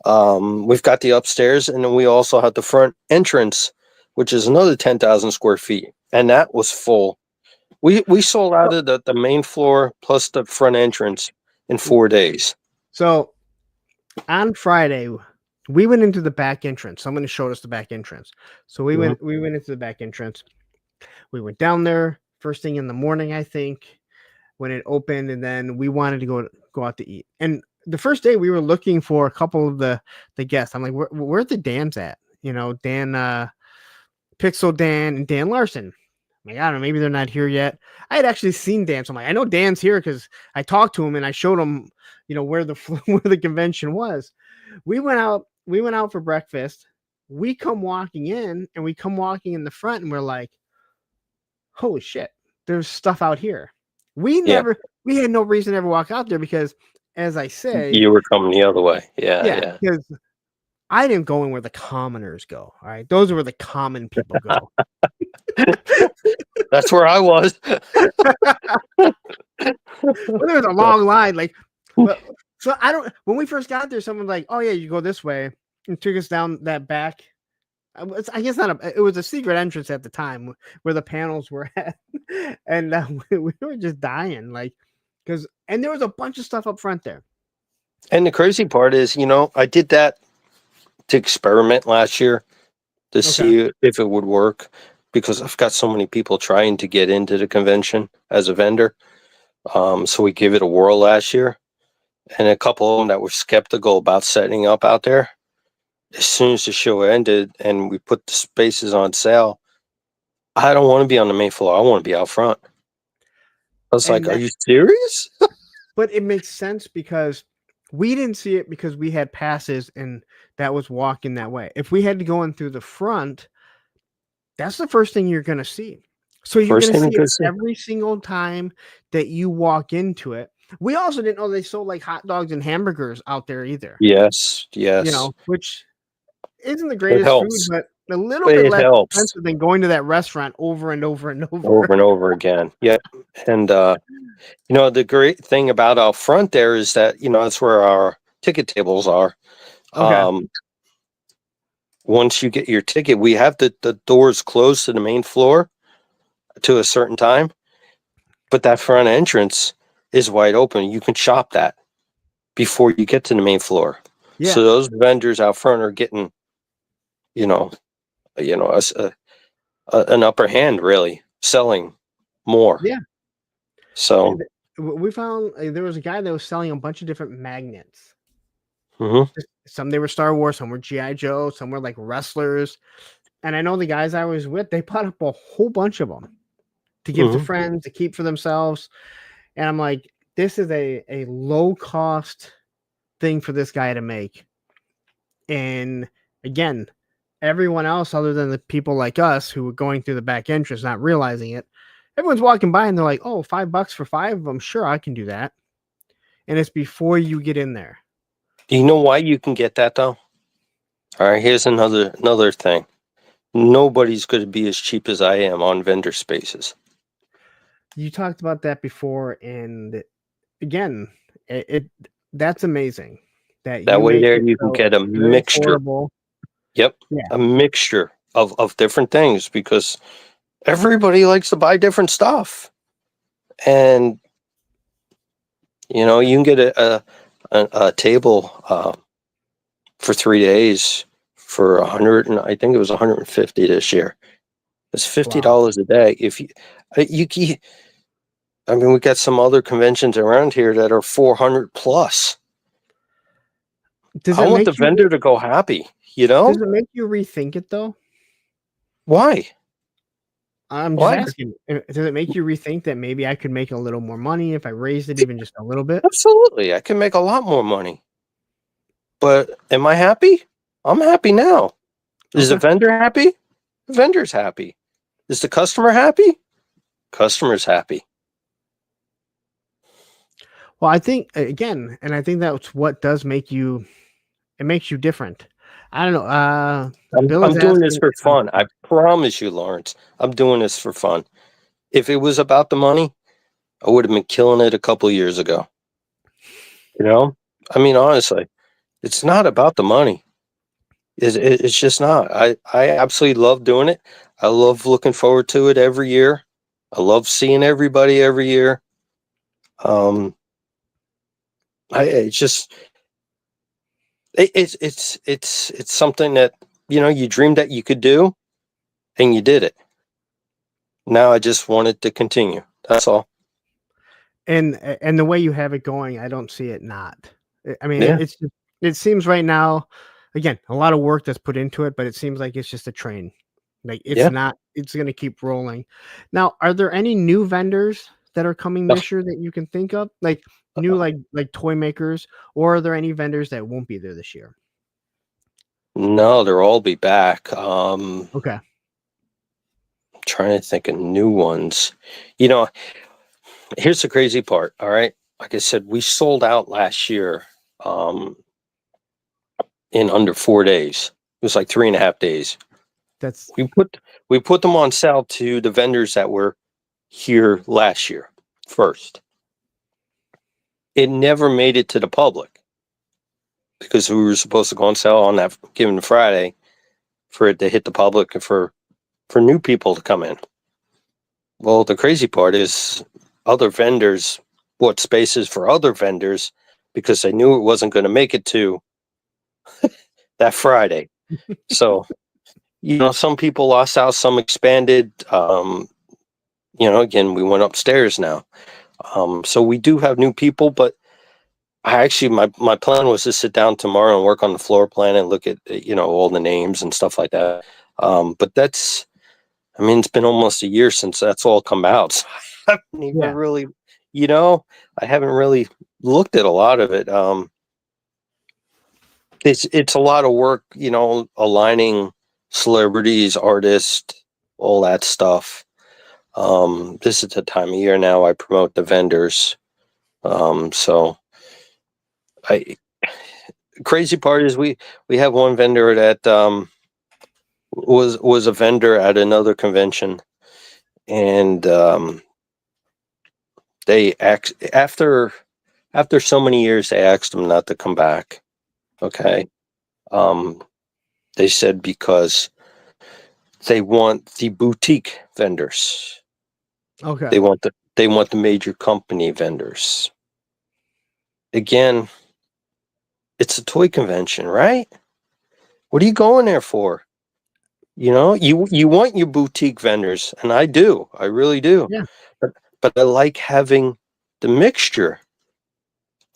we've got the upstairs, and then we also have the front entrance, which is another 10,000 square feet, and that was full. We sold out of the main floor plus the front entrance in 4 days. So on Friday, we went into the back entrance. Someone showed us the back entrance. So we went into the back entrance. We went down there first thing in the morning, I think, when it opened, and then we wanted to go out to eat. And the first day we were looking for a couple of the guests. I'm like, where the Dan's at? Dan, Pixel Dan and Dan Larson. I'm like, I don't know, maybe they're not here yet. I had actually seen Dan, so I'm like, I know Dan's here because I talked to him and I showed him, where the where the convention was. We went out for breakfast. We come walking in the front, and we're like, holy shit, there's stuff out here. We had no reason to ever walk out there because, as I say, You were coming the other way. Yeah. because I didn't go in where the commoners go. All right, those are where the common people go. That's where I was. Well, there was a long line, so I don't. When we first got there, someone was like, "Oh yeah, you go this way," and took us down that back. I guess it was a secret entrance at the time where the panels were at, and we were just dying, and there was a bunch of stuff up front there. And the crazy part is, I did that to experiment last year to see if it would work, because I've got so many people trying to get into the convention as a vendor. So we gave it a whirl last year, and a couple of them that were skeptical about setting up out there. As soon as the show ended and we put the spaces on sale, I don't want to be on the main floor. I want to be out front. I was like, are you serious? But it makes sense because we didn't see it because we had passes and that was walking that way. If we had to go in through the front, that's the first thing you're going to see. So you're going to see it every single time that you walk into it. We also didn't know they sold like hot dogs and hamburgers out there either. Yes. Which isn't the greatest food, but a little bit less expensive than going to that restaurant over and over and over. Over and over again. Yeah. And, the great thing about out front there is that, that's where our ticket tables are. Okay. Once you get your ticket, we have the doors closed to the main floor to a certain time, but that front entrance is wide open. You can shop that before you get to the main floor. Yeah. So those vendors out front are getting, an upper hand, really selling more. Yeah. So we found there was a guy that was selling a bunch of different magnets. Mm-hmm. Some they were Star Wars, some were G.I. Joe, some were like wrestlers. And I know the guys I was with, they bought up a whole bunch of them to give to friends, to keep for themselves. And I'm like, this is a low cost thing for this guy to make. And again, everyone else other than the people like us who were going through the back entrance, not realizing it, everyone's walking by and they're like, oh, $5 for 5 of them. Sure, I can do that. And it's before you get in there. Do you know why you can get that though? All right, here's another thing. Nobody's going to be as cheap as I am on vendor spaces. You talked about that before, and again, that's amazing. That way there you can get a mixture. Affordable. Yep, yeah. A mixture of different things, because everybody likes to buy different stuff. And you know, you can get a table for 3 days for 100, and I think it was 150 this year. It's $50 a day. If you I mean, we got some other conventions around here that are 400 plus. Does I it want the make you vendor to go happy, you know? does it make you rethink it though? Why? I'm just Why? asking. Does it make you rethink that maybe I could make a little more money if I raised it even just a little bit? Absolutely. I can make a lot more money. But am I happy? I'm happy now. Is the Okay. vendor happy? The vendor's happy. Is the customer happy? Customer's happy. Well, I think again, and I think that's what does make you. It makes you different. I don't know. Bill is I'm doing this asking. for fun. I promise you, Lawrence. I'm doing this for fun. If it was about the money, I would have been killing it a couple of years ago. You know? I mean, honestly, it's not about the money. It's just not. I absolutely love doing it. I love looking forward to it every year. I love seeing everybody every year. Um, it's just it's something that, you know, you dreamed that you could do, and you did it. Now I just want it to continue. That's all. And the way you have it going, I don't see it not. I mean, Yeah. it seems right now, again, a lot of work that's put into it, but it seems like it's just a train. Like it's Yeah. not. It's going to keep rolling. Now, are there any new vendors that are coming No, this year that you can think of, like new, like toy makers, or are there any vendors that won't be there this year? no, they'll all be back. Okay. Trying to think of new ones. You know, here's the crazy part. All right. Like I said, we sold out last year um, in under 4 days. It was like 3.5 days. That's We put we put them on sale to the vendors that were here last year first. It never made it to the public because we were supposed to go on sale on that given Friday for it to hit the public and for new people to come in. Well, the crazy part is other vendors bought spaces for other vendors because they knew it wasn't going to make it to that Friday. So, you know, some people lost out, some expanded. You know, again, we went upstairs now. So we do have new people, but I actually, my plan was to sit down tomorrow and work on the floor plan and look at, you know, all the names and stuff like that. But that's, I mean, it's been almost a year since that's all come out. So I haven't even yeah. really, you know, I haven't really looked at a lot of it. It's a lot of work, you know, aligning celebrities, artists, all that stuff. This is the time of year now I promote the vendors. So I crazy part is we have one vendor that was a vendor at another convention, and they after so many years they asked him not to come back. Okay. Um, they said because they want the boutique vendors. Okay. They want the major company vendors. Again, it's a toy convention, right? What are you going there for? You know, you want your boutique vendors, and I do. I really do. Yeah. But I like having the mixture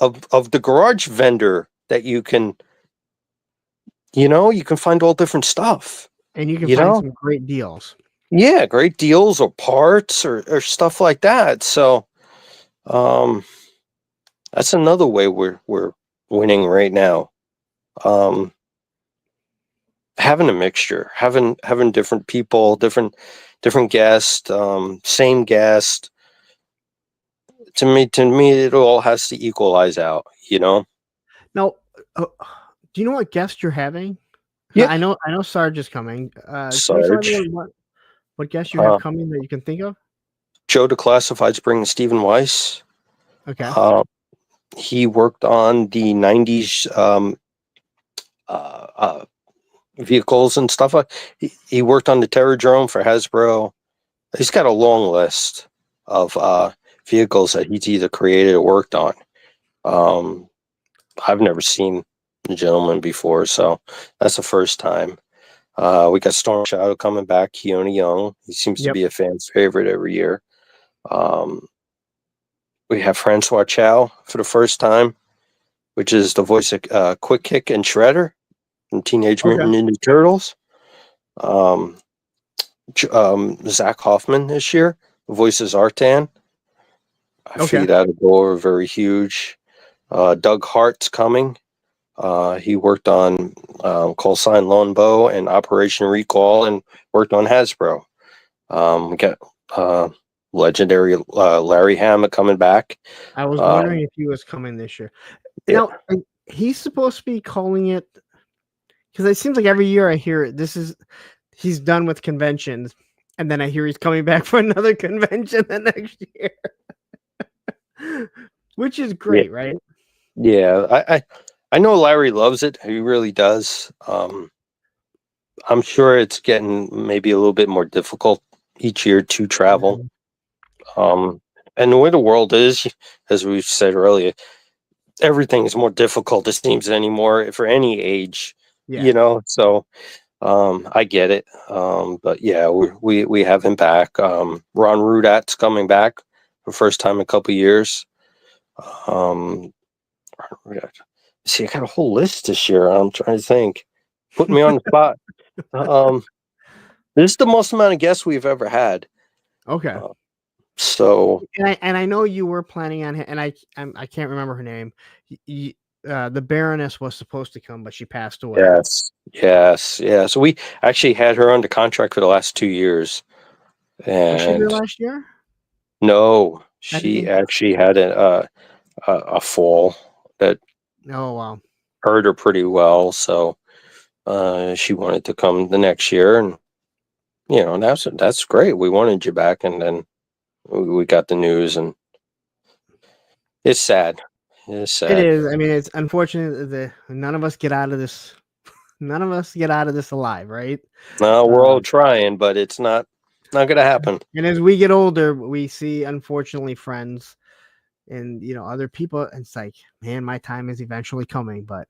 of the garage vendor that you can, you know, you can find all different stuff, And you can you find know? some great deals. Yeah, great deals or parts or stuff like that. So, um, that's another way we're winning right now. Um, having a mixture, having different people, different guests, same guest. To me, it all has to equalize out. You know. Now, do you know what guest you're having? Yeah. I know Sarge is coming. Can you tell Sarge. everyone what guests you have Uh, coming that you can think of? Joe Declassified's bringing Stephen Weiss. Okay. Uh, he worked on the '90s uh, vehicles and stuff. He worked on the Terror drone for Hasbro. He's got a long list of vehicles that he's either created or worked on. I've never seen the gentleman before, so that's the first time. We got Storm Shadow coming back, Keone Young. He seems to Yep. be a fan's favorite every year. We have Francois Chow for the first time, which is the voice of Quick Kick and Shredder from Teenage Mutant Ninja Turtles. Zach Hoffman this year voices Artan. I figured out a door very huge. Doug Hart's coming. He worked on Call Sign Lone Bow and Operation Recall and worked on Hasbro. We got legendary Larry Hama coming back. I was wondering if he was coming this year. Yeah. Now, he's supposed to be calling it, because it seems like every year I hear he's done with conventions, and then I hear he's coming back for another convention the next year, which is great, right? Yeah, I know Larry loves it. He really does. I'm sure it's getting maybe a little bit more difficult each year to travel. And the way the world is, as we said earlier, everything is more difficult, it seems, anymore for any age. You know, so I get it. But yeah, we have him back. Ron Rudat's coming back for the first time in a couple of years. See, I got a whole list this year. I'm trying to think. Put me on the spot. This is the most amount of guests we've ever had. Okay. So, and I know you were planning on, and I can't remember her name. The Baroness was supposed to come, but she passed away. Yes. So we actually had her under contract for the last 2 years. And was she there last year? No, she actually had a fall that hurt her pretty well. So she wanted to come the next year, and you know, that's great. We wanted you back, and then we got the news, and it's sad. It's sad. It is. I mean, it's unfortunate that none of us get out of this. None of us get out of this alive, right? No, we're all trying, but it's not going to happen. And as we get older, we see, unfortunately, friends and other people. And it's like, man, my time is eventually coming, but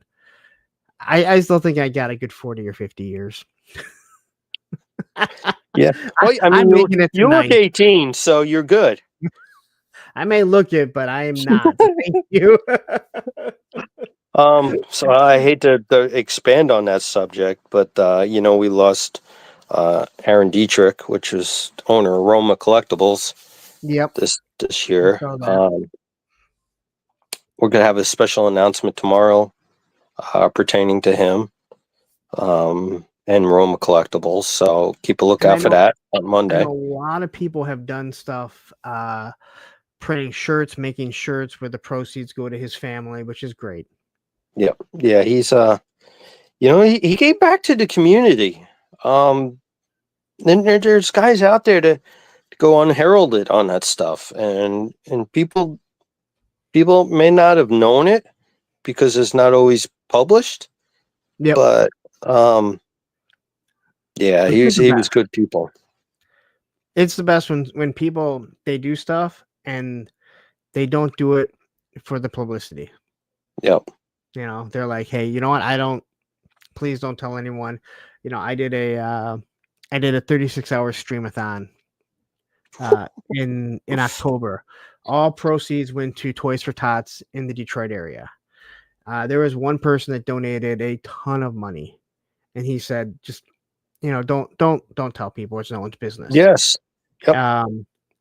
I still think I got a good 40 or 50 years. Yeah. Well, I mean, you look 18, so you're good. I may look it, but I am not. Thank you. So I hate to expand on that subject, but we lost Aaron Dietrich, which was owner of Roma Collectibles. Yep. This year. We're gonna have a special announcement tomorrow pertaining to him and Roma Collectibles. So keep a lookout for that on Monday. A lot of people have done stuff, printing shirts, making shirts where the proceeds go to his family, which is great. Yep. Yeah, he's he gave back to the community. And there's guys out there to go unheralded on that stuff, and people may not have known it because it's not always published. Yeah, but he was good people. It's the best when people, they do stuff and they don't do it for the publicity. Yep. They're like, hey, you know what? Please don't tell anyone. I did a 36-hour streamathon in October. All proceeds went to Toys for Tots in the Detroit area. There was one person that donated a ton of money, and he said, just don't tell people. It's no one's business. Yes. Yep.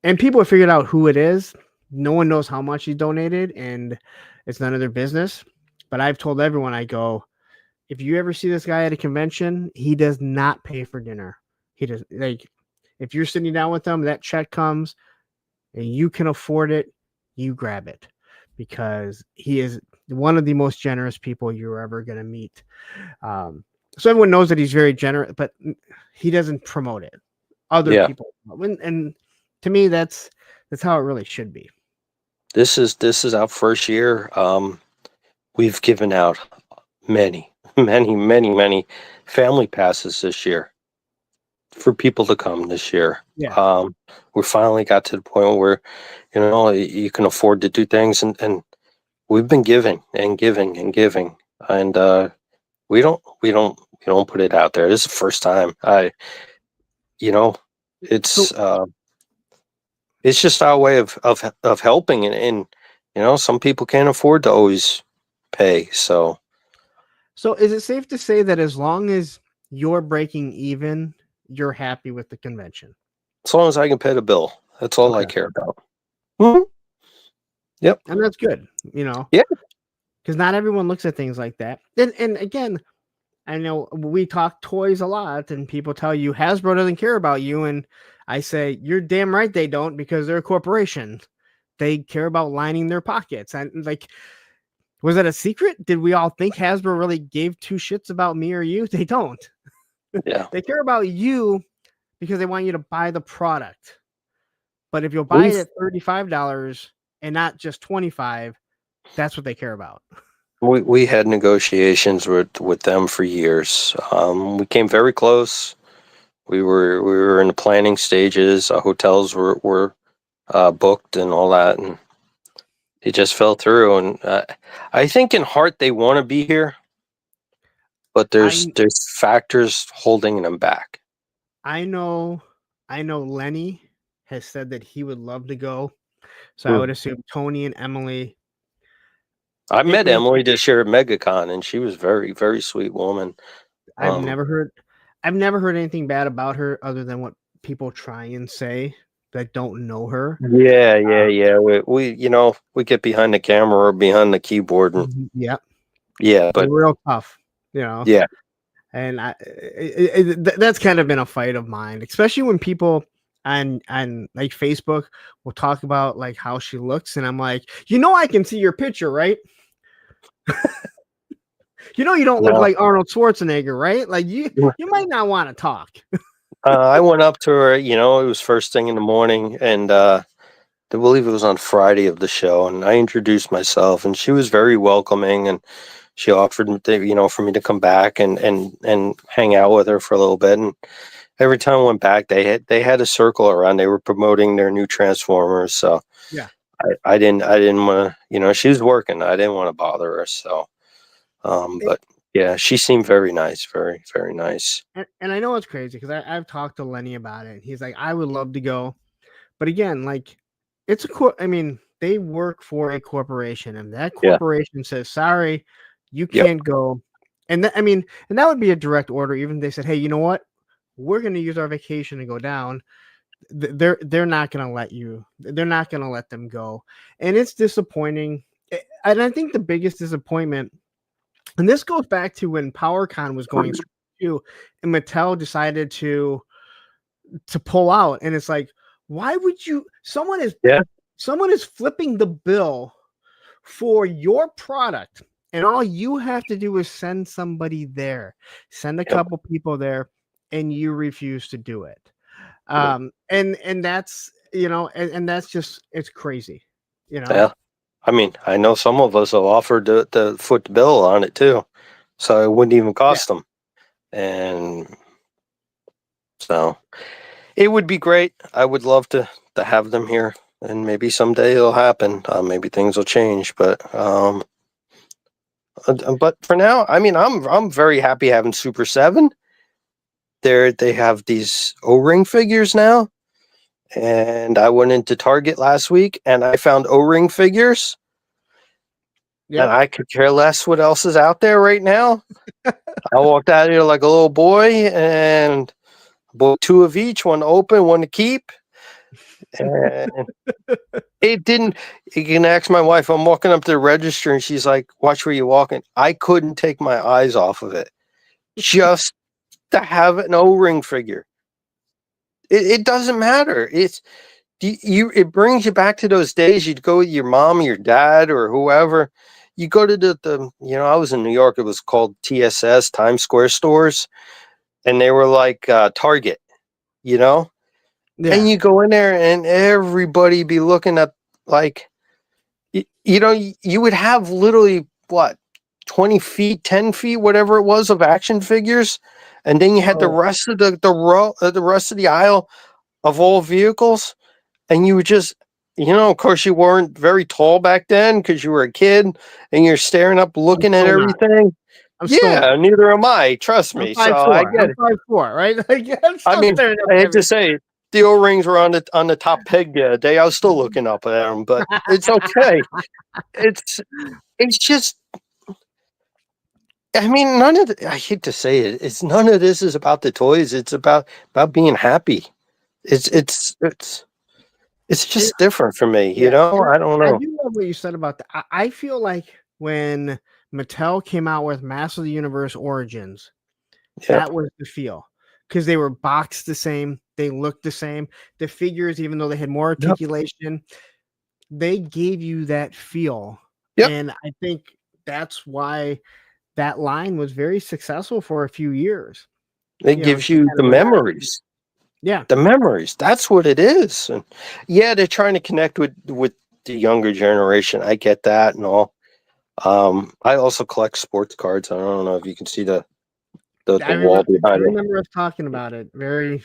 And people have figured out who it is. No one knows how much he donated, and it's none of their business. But I've told everyone, I go, if you ever see this guy at a convention, he does not pay for dinner. He does, like, if you're sitting down with them, that check comes and you can afford it, you grab it, because he is one of the most generous people you're ever going to meet. So everyone knows that he's very generous, but he doesn't promote it. Other people, and to me, that's how it really should be. This is our first year. We've given out many family passes this year for people to come this year. Yeah. We finally got to the point where, you can afford to do things, and we've been giving and giving and giving, and we don't put it out there. This is the first time you know, So it's it's just our way of helping, and some people can't afford to always pay. So is it safe to say that as long as you're breaking even, you're happy with the convention? as long as I can pay the bill, that's all I Okay. care about. Mhm. Yep. And that's good, Yeah. because not everyone looks at things like that. And again, I know we talk toys a lot, and people tell you Hasbro doesn't care about you, and I say you're damn right they don't, because they're a corporation. They care about lining their pockets. And like, was that a secret? Did we all think Hasbro really gave two shits about me or you? They don't. Yeah. They care about you because they want you to buy the product. But if you'll buy We've it at $35 and not just 25, that's what they care about. we had negotiations with them for years. We came very close. We were in the planning stages. Hotels were booked and all that, and it just fell through. And I think in heart they want to be here, but there's I factors holding them back. I know Lenny has said that he would love to go. So I Hmm. would assume Tony and Emily. I met Nicholas, Emily this year at MegaCon, and she was very, very sweet woman. I've Um, never heard I've never heard anything bad about her other than what people try and say that don't know her. yeah, yeah, yeah. We get behind the camera or behind the keyboard, and Yeah, yeah, they're but real tough. yeah, And that's kind of been a fight of mine, especially when people on like Facebook will talk about like how she looks, and I'm like, I can see your picture, right? You don't look no. like Arnold Schwarzenegger, right? Like you might not want to talk. I went up to her. It was first thing in the morning, and I believe it was on Friday of the show, and I introduced myself, and she was very welcoming, and she offered for me to come back and hang out with her for a little bit. And every time I went back, they had a circle around. They were promoting their new Transformers, so Yeah. I didn't want to. She was working. I didn't want to bother her. So, but yeah, she seemed very nice, very, very nice. And I know it's crazy because I've talked to Lenny about it. And he's like, I would love to go. But again, like, I mean, they work for a corporation, and that Yeah. corporation says, sorry, you Yep. can't go. And that would be a direct order. Even if they said, hey, you know what? We're going to use our vacation to go down. They're not going to let you. They're not going to let them go. And it's disappointing. And I think the biggest disappointment, and this goes back to when PowerCon was going through, and Mattel decided to pull out, and it's like, why would you? Someone is flipping the bill for your product, and all you have to do is send somebody there, send a Yep. couple people there, and you refuse to do it. Yep. And that's and that's just, it's crazy. Yeah. I mean, I know some of us have offered to foot the bill on it too, so it wouldn't even Yeah. cost them. And so it would be great. I would love to have them here, and maybe someday it'll happen. Maybe things will change, but for now, I mean, I'm very happy having Super 7. They have these O-ring figures now, and I went into Target last week and I found O-ring figures. And Yep. I could care less what else is out there right now. I walked out here like a little boy and bought two of each, one to open, one to keep. And it didn't. You can ask my wife. I'm walking up to the register and she's like, "Watch where you're walking." I couldn't take my eyes off of it. Just to have an O-ring figure. It doesn't matter. It brings you back to those days. You'd go with your mom or your dad or whoever. You go to the I was in New York. It was called TSS, Times Square stores, and they were like Target, and Yeah. you go in there and everybody be looking at like, you would have literally what 20 feet, 10 feet, whatever it was, of action figures. And then you had the Oh, rest of the row, the rest of the aisle of all vehicles. And you would just, of course, you weren't very tall back then because you were a kid and you're staring up, I'm looking at still not. everything. I'm still not. Yeah, neither am I. Trust I'm me. So five I four. get I'm it. 5'4", right? Like, I'm I still mean, staring up I at hate to everything. say it, the O-rings were on the top peg the other day. I was still looking up at them, but it's okay. It's just, I mean, I hate to say it, none of this is about the toys. It's about being happy. It's And, just different for me, yeah, and I don't I know. do love what you said about that. I feel like when Mattel came out with Master of the Universe Origins, Yeah. that was the feel because they were boxed the same, they looked the same. The figures, even though they had more Yep. articulation, they gave you that feel. Yep. And I think that's why that line was very successful for a few years. It gives you the memories. Yeah. The memories. That's what it is. And yeah, they're trying to connect with the younger generation. I get that and all. I also collect sports cards. I don't know if you can see the wall I behind me. remember us talking about it. Very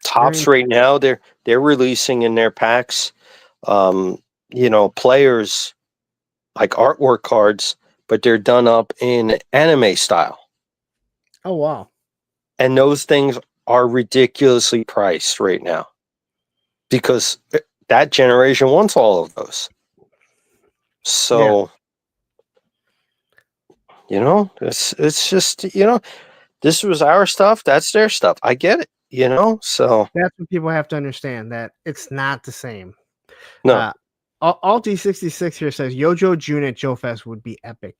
Tops right now, they're releasing in their packs, players like artwork cards, but they're done up in anime style. Oh wow. And those things are ridiculously priced right now because that generation wants all of those. So, it's just, this was our stuff. That's their stuff. I get it, so. That's what people have to understand, that it's not the same. No. Alti66 here says Yojo June at JoeFest would be epic.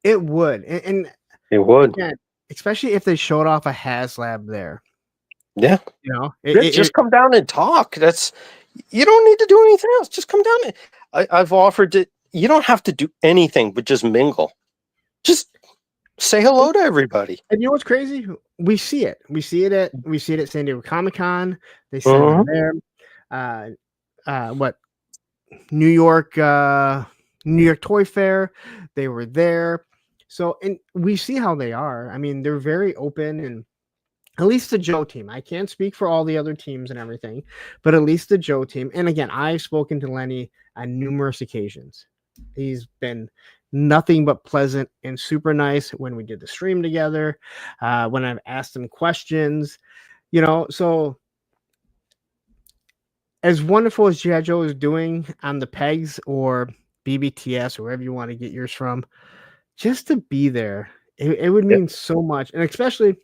It would. And It would. again, especially if they showed off a HasLab there. Yeah. Just come down and talk. You don't need to do anything else. Just come down. I've offered to. You don't have to do anything but just mingle. Just say hello to everybody. And you know what's crazy? We see it. We see it at San Diego Comic-Con. They send them there. What New York Toy Fair? They were there. So, and we see how they are. I mean, they're very open, and at least the Joe team. I can't speak for all the other teams and everything, but at least the Joe team. And again, I've spoken to Lenny on numerous occasions. He's been nothing but pleasant and super nice when we did the stream together, when I've asked him questions, so as wonderful as G.I. Joe is doing on the pegs or BBTS or wherever you want to get yours from, just to be there, it would mean so much. And especially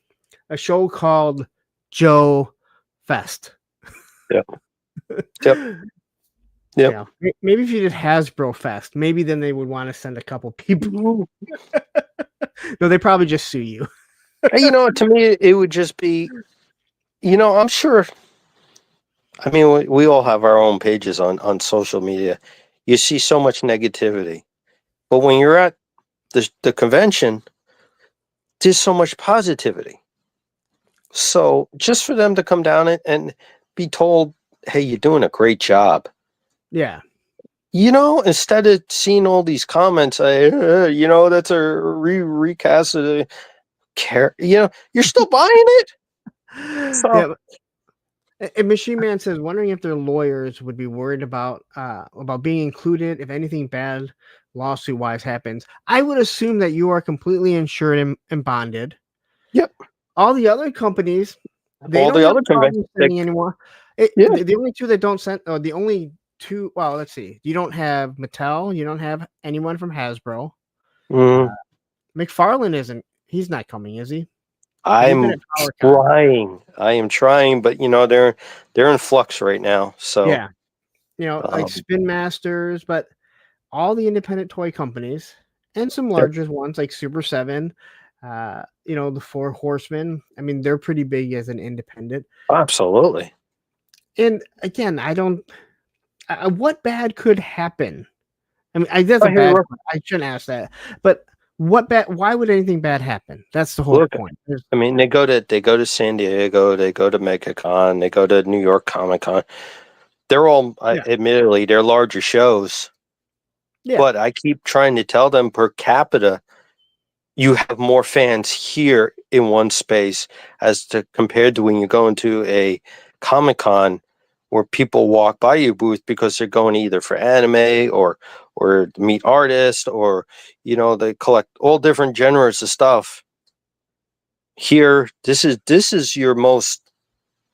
a show called Joe Fest. Yep. Yeah. Maybe if you did Hasbro Fest, maybe then they would want to send a couple people. No, they probably just sue you. To me, it would just be, I'm sure. I mean, we all have our own pages on social media. You see so much negativity, but when you're at the convention, there's so much positivity. So just for them to come down and be told, hey, you're doing a great job. Yeah. Instead of seeing all these comments, that's a recast of the you're still buying it. So. Yeah. And Machine Man says, wondering if their lawyers would be worried about being included if anything bad lawsuit wise happens. I would assume that you are completely insured and bonded. Yep. All the other companies, all the other conventions anymore. The only two that don't send, or the only two. Well, let's see. You don't have Mattel. You don't have anyone from Hasbro. McFarlane isn't. He's not coming, is he? I'm trying. I am trying, but they're in flux right now. So yeah, like Spin Masters, but all the independent toy companies and some larger ones like Super 7, the Four Horsemen. I mean, they're pretty big as an independent. Absolutely. And again, I don't. What bad could happen? I mean, that's a bad. I shouldn't ask that, but. What bad? Why would anything bad happen? That's the whole point. I mean, they go to San Diego, they go to MegaCon, they go to New York Comic Con. They're all, admittedly, they're larger shows. Yeah. But I keep trying to tell them per capita, you have more fans here in one space as to compared to when you go into a Comic-Con where people walk by your booth because they're going either for anime or meet artists, or they collect all different genres of stuff. Here, this is your most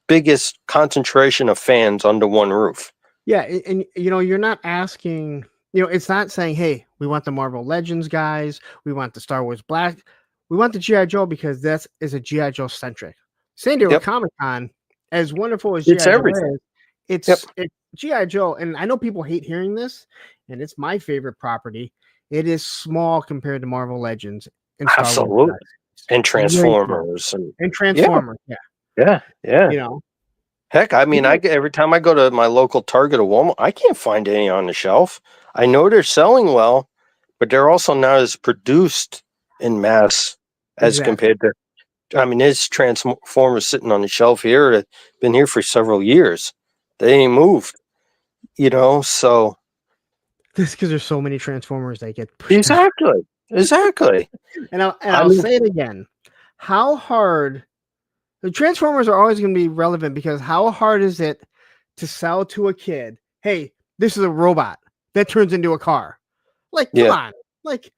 biggest concentration of fans under one roof. Yeah, and you're not asking, it's not saying, hey, we want the Marvel Legends guys, we want the Star Wars Black, we want the G.I. Joe, because that is a G.I. Joe centric. San Diego Yep. Comic-Con, as wonderful as It's G.I. Joe everything. is, it's G.I. Joe, and I know people hate hearing this, and it's my favorite property. It is small compared to Marvel Legends and Star Wars. Absolutely. And Very Transformers and Transformers. Yeah. Heck, I mean, every time I go to my local Target or Walmart, I can't find any on the shelf. I know they're selling well, but they're also not as produced in mass as compared to. I mean, there's Transformers sitting on the shelf here that been here for several years. They ain't moved, So This because there's so many Transformers that get pushed out. Exactly. And I'll say it again. How hard the Transformers are always going to be relevant, because how hard is it to sell to a kid, hey, this is a robot that turns into a car? Like, come on. Like,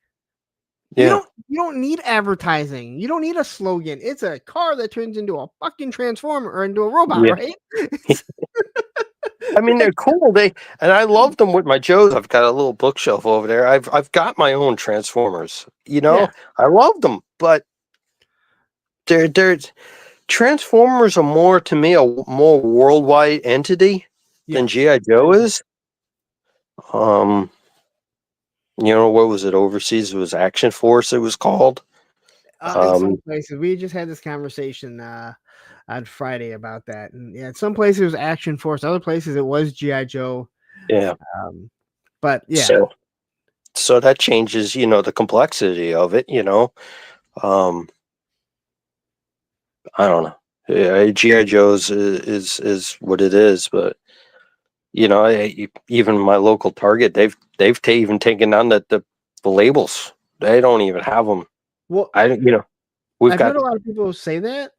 you don't need advertising. You don't need a slogan. It's a car that turns into a fucking transformer or into a robot, right? I mean, they're cool. And I love them with my Joes. I've got a little bookshelf over there. I've got my own Transformers. I love them, but they're Transformers are more, to me, a more worldwide entity than G.I. Joe is. What was it overseas? It was Action Force, it was called. In some places, we just had this conversation on Friday about that, and in some places it was Action Force, other places it was G.I. Joe. But so that changes, the complexity of it. I don't know. G.I. Joe's is what it is, but even my local Target, they've even taken down the labels. They don't even have them. Well, I've heard a lot of people say that.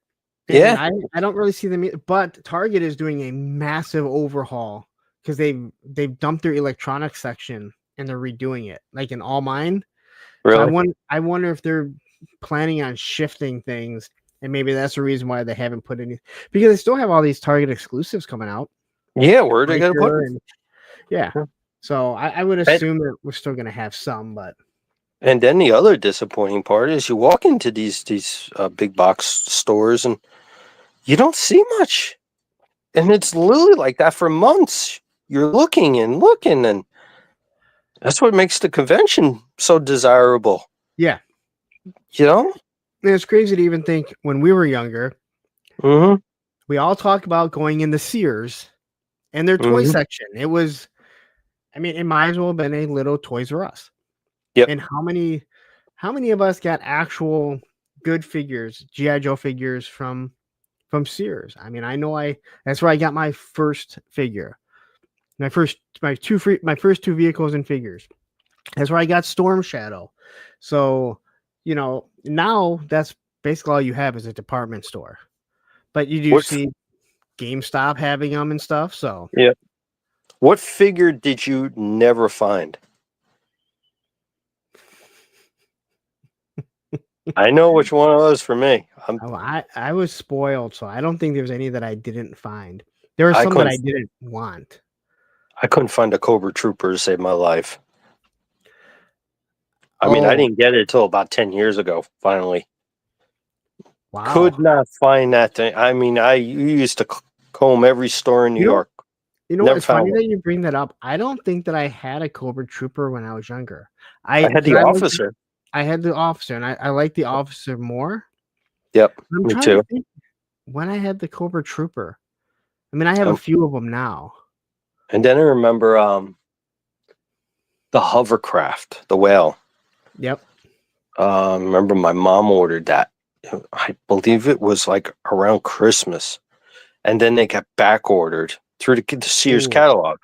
And I don't really see them, but Target is doing a massive overhaul because they've dumped their electronics section and they're redoing it, like in All Mine. Really? So I wonder if they're planning on shifting things, and maybe that's the reason why they haven't put any, because they still have all these Target exclusives coming out. Yeah, where are they going to put them? Yeah. So I would assume that we're still going to have some, but. And then the other disappointing part is you walk into these big box stores and you don't see much. And it's literally like that for months. You're looking and looking, and that's what makes the convention so desirable. Yeah. And it's crazy to even think when we were younger, we all talk about going into Sears and their toy section. It was, it might as well have been a little Toys R Us. Yep. And how many of us got actual good figures, G.I. Joe figures from Sears? I know that's where I got my first figure. My first two vehicles and figures. That's where I got Storm Shadow. So, now that's basically all you have is a department store. But you do see GameStop having them and stuff. So yeah. What figure did you never find? I know which one it was for me. I was spoiled, so I don't think there's any that I didn't find. There were some that I didn't want. I couldn't find a Cobra Trooper to save my life. I didn't get it until about 10 years ago, finally. Wow. Could not find that thing. I used to comb every store in New York. It's funny that you bring that up. I don't think that I had a Cobra Trooper when I was younger. I had the officer. I had the officer, and I like the officer more. Yep, me too. When I had the Cobra Trooper, I have a few of them now. And then I remember the hovercraft, the whale. Yep. Remember my mom ordered that. I believe it was like around Christmas, and then they got back ordered through the Sears catalog,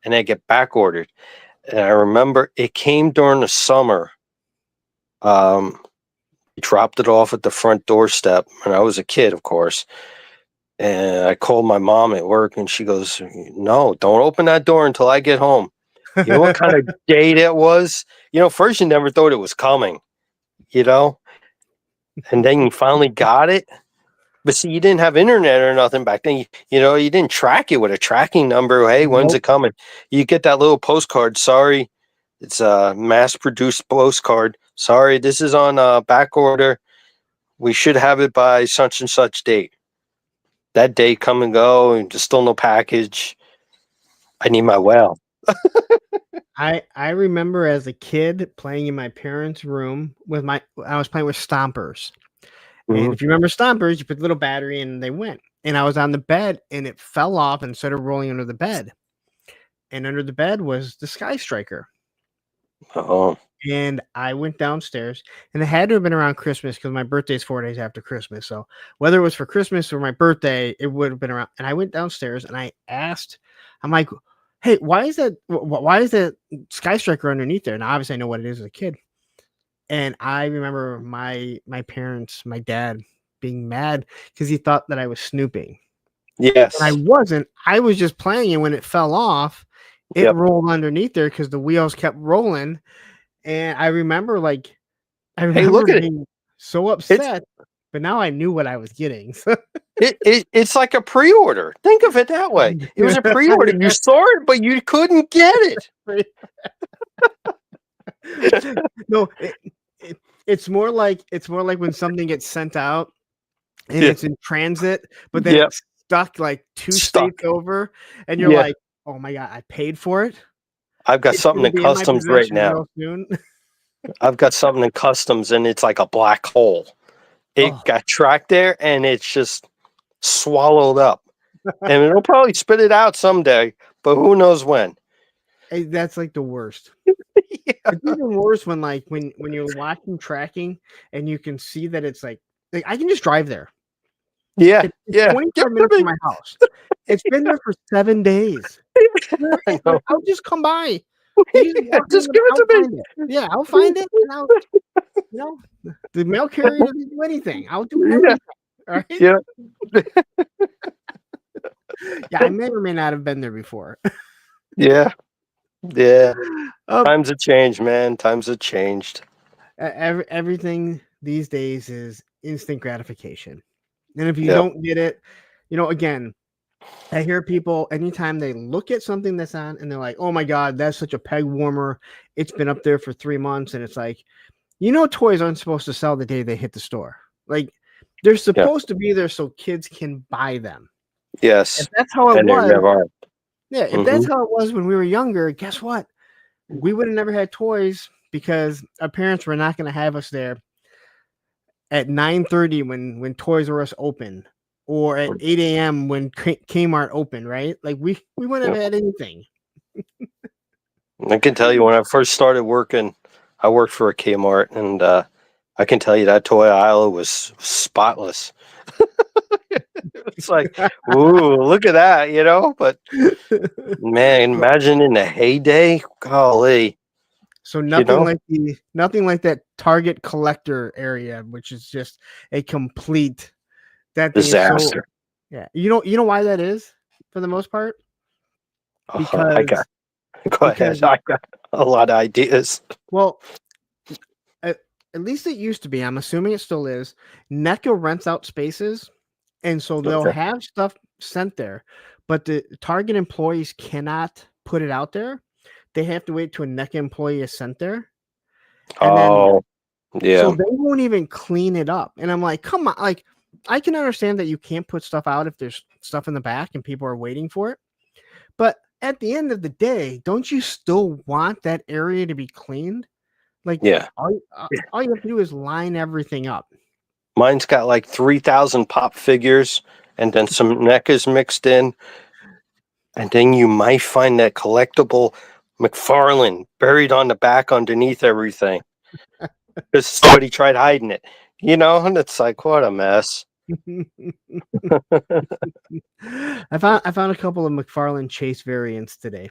and they get back ordered. And I remember it came during the summer. dropped it off at the front doorstep, and I was a kid, of course. And I called my mom at work, and she goes, "No, don't open that door until I get home." You know what kind of day that was? First you never thought it was coming, you know, and then you finally got it. But see, you didn't have internet or nothing back then. You didn't track it with a tracking number. Hey, when's it coming? You get that little postcard. Sorry, it's a mass-produced postcard. Sorry, this is on back order. We should have it by such and such date. That day come and go, and there's still no package. I need my well. I remember as a kid playing in my parents' room I was playing with Stompers. And if you remember Stompers, you put the little battery in and they went. And I was on the bed and it fell off and started rolling under the bed. And under the bed was the Sky Striker. Oh. And I went downstairs, and it had to have been around Christmas because my birthday is 4 days after Christmas. So whether it was for Christmas or my birthday, it would have been around. And I went downstairs and I asked, I'm like, hey, why is that Sky Striker underneath there? And obviously I know what it is as a kid. And I remember my parents, my dad being mad because he thought that I was snooping. Yes. And I wasn't. I was just playing, and when it fell off, it rolled underneath there because the wheels kept rolling. And I remember being so upset, but now I knew what I was getting. It's like a pre-order. Think of it that way. It was a pre-order. You saw it, but you couldn't get it. No, it's more like when something gets sent out and it's in transit, but then it's stuck like two states over, and you're like, oh my God, I paid for it. I've got something in customs right now. I've got something in customs, and it's like a black hole. It got tracked there, and it's just swallowed up. And it'll probably spit it out someday, but who knows when. Hey, that's like the worst. It's even worse when you're watching tracking and you can see that it's like I can just drive there. It's 25 minutes from my house. It's been there for 7 days. I'll just come by. Just give it to me. Yeah, I'll find it, and the mail carrier doesn't do anything. I'll do everything. All right? Yeah. Yeah, I may or may not have been there before. Yeah. Times have changed, man. Times have changed. Everything these days is instant gratification. And if you don't get it, again, I hear people anytime they look at something that's on and they're like, oh my God, that's such a peg warmer. It's been up there for 3 months. And it's like, toys aren't supposed to sell the day they hit the store. Like they're supposed to be there so kids can buy them. Yes. If that's how it was. Never. Yeah. If that's how it was when we were younger, guess what? We would have never had toys because our parents were not going to have us there at 9:30 when Toys R Us opened, or at 8 a.m. when Kmart opened, right? Like we wouldn't have had anything. I can tell you when I first started working, I worked for a Kmart, and I can tell you that toy aisle was spotless. It's like, ooh, look at that, but man, imagine in the heyday, golly. So nothing like that Target collector area, which is just a complete disaster. You know why that is for the most part? Because go ahead. I got a lot of ideas. Well, at least it used to be. I'm assuming it still is. NECA rents out spaces, and so they'll have stuff sent there, but the Target employees cannot put it out there. They have to wait till a NECA employee is sent there. And so they won't even clean it up. And I'm like, come on. Like, I can understand that you can't put stuff out if there's stuff in the back and people are waiting for it. But at the end of the day, don't you still want that area to be cleaned? Like, all you have to do is line everything up. Mine's got like 3,000 pop figures and then some NECAs mixed in. And then you might find that collectible McFarlane buried on the back underneath everything. Because somebody tried hiding it. And it's like, what a mess. I found a couple of McFarlane Chase variants today.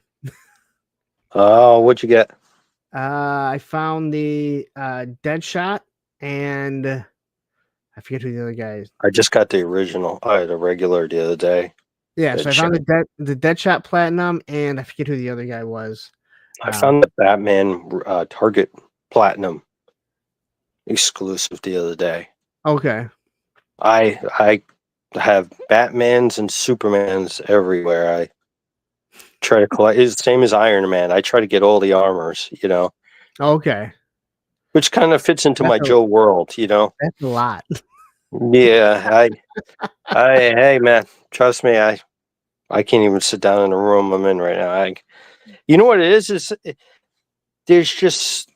Oh, what'd you get? I found the Deadshot and I forget who the other guy is. I just got the original, the regular the other day. Yeah, so I found the Deadshot Platinum, and I forget who the other guy was. I found the Batman Target Platinum exclusive the other day. Okay. I have Batmans and Supermans everywhere. I try to collect. It's the same as Iron Man. I try to get all the armors, Okay. which kind of fits into my Joe world, That's a lot. Yeah, hey man, trust me, I can't even sit down in the room I'm in right now. You know what it is there's just,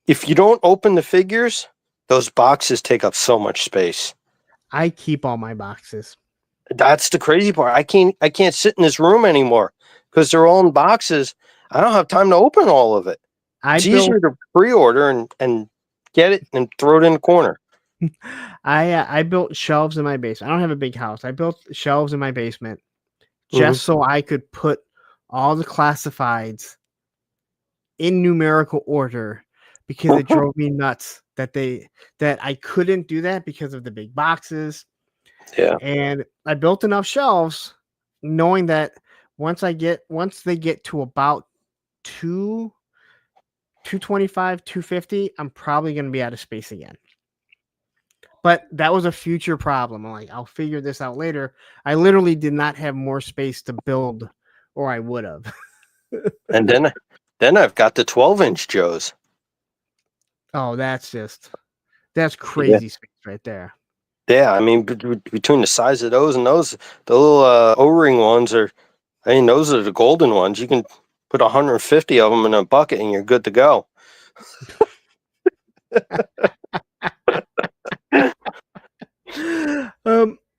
if you don't open the figures, those boxes take up so much space. I keep all my boxes. That's the crazy part. I can't sit in this room anymore because they're all in boxes. I don't have time to open all of it. It's easier to pre-order and get it and throw it in the corner. I built shelves in my basement. I don't have a big house. I built shelves in my basement just so I could put all the classifieds in numerical order, because it drove me nuts that I couldn't do that because of the big boxes. Yeah. And I built enough shelves knowing that once they get to about 225, 250, I'm probably going to be out of space again. But that was a future problem. I'm like, I'll figure this out later. I literally did not have more space to build, or I would have. And then I've got the 12-inch Joes. Oh, that's crazy space right there. Yeah, I mean, between the size of those and those, the little O-ring ones those are the golden ones. You can put 150 of them in a bucket and you're good to go.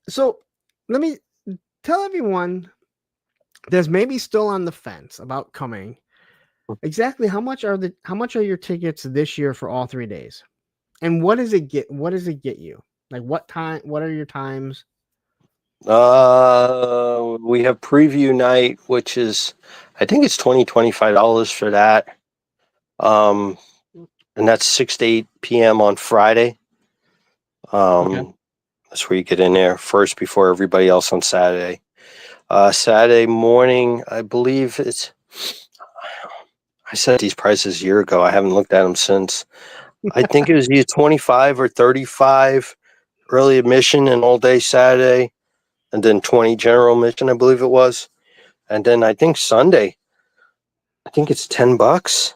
So let me tell everyone that's maybe still on the fence about coming. Exactly how much are your tickets this year for all 3 days? And what does it get you? Like what are your times? We have preview night, which is, I think it's $25 for that. And that's 6 to 8 p.m. on Friday. Okay. That's where you get in there first before everybody else on Saturday. Saturday morning, I believe I set these prices a year ago. I haven't looked at them since. I think it was either 25 or 35 early admission and all day Saturday, and then 20 general admission, I believe it was. And then I think Sunday, I think it's $10.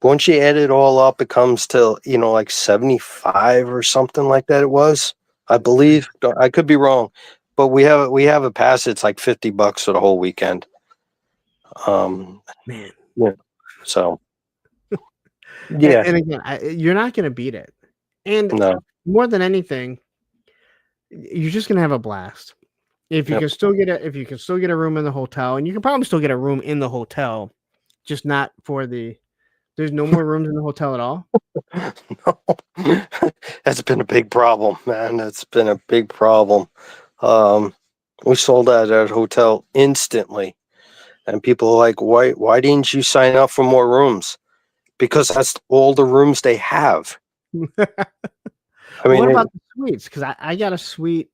Once you add it all up, it comes to, like 75 or something like that. It was, I believe. I could be wrong, but we have a pass. It's like $50 for the whole weekend. Man. Yeah. So. Yeah. And again, you're not going to beat it. And more than anything, you're just going to have a blast. If you can still get a room in the hotel, and you can probably still get a room in the hotel, just not for there's no more rooms in the hotel at all. No. That's been a big problem, man. That's been a big problem. We sold out that hotel instantly, and people are like, why didn't you sign up for more rooms? Because that's all the rooms they have. I mean, what about the suites? Because I got a suite.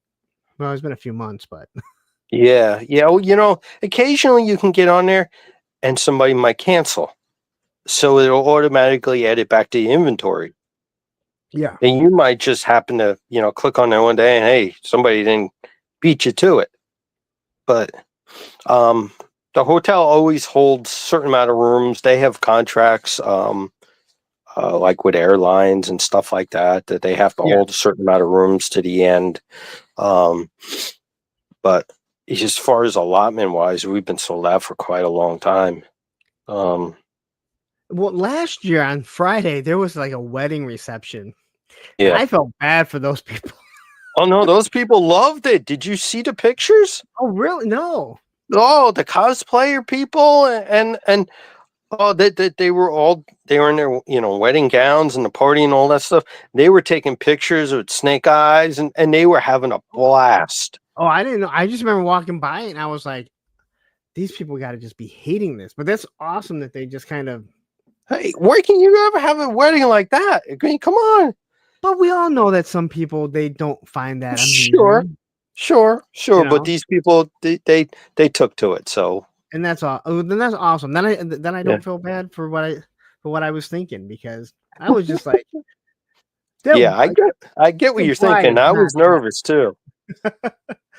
Well, it's been a few months, but yeah. Well, occasionally you can get on there, and somebody might cancel, so it'll automatically add it back to the inventory. Yeah, and you might just happen to click on there one day, and hey, somebody didn't beat you to it. But the hotel always holds a certain amount of rooms. They have contracts. Like with airlines and stuff like that they have to hold a certain amount of rooms to the end. But as far as allotment wise, we've been sold out for quite a long time. Well, last year on Friday, there was like a wedding reception. Yeah. I felt bad for those people. Oh, no, those people loved it. Did you see the pictures? Oh, really? No. Oh, the cosplayer people and oh, they were in their wedding gowns and the party and all that stuff. They were taking pictures with snake eyes and they were having a blast. Oh, I didn't know. I just remember walking by and I was like, these people got to just be hating this. But that's awesome that they just kind of Hey, where can you ever have a wedding like that? I mean, come on. But we all know that some people, they don't find that Sure, amusing, sure. you But know? these people, they took to it. So And that's all. Oh, then that's awesome. Then I yeah, don't feel bad for what I was thinking, because I was just like, that yeah. I get what the you're bride thinking. is I not was nervous too,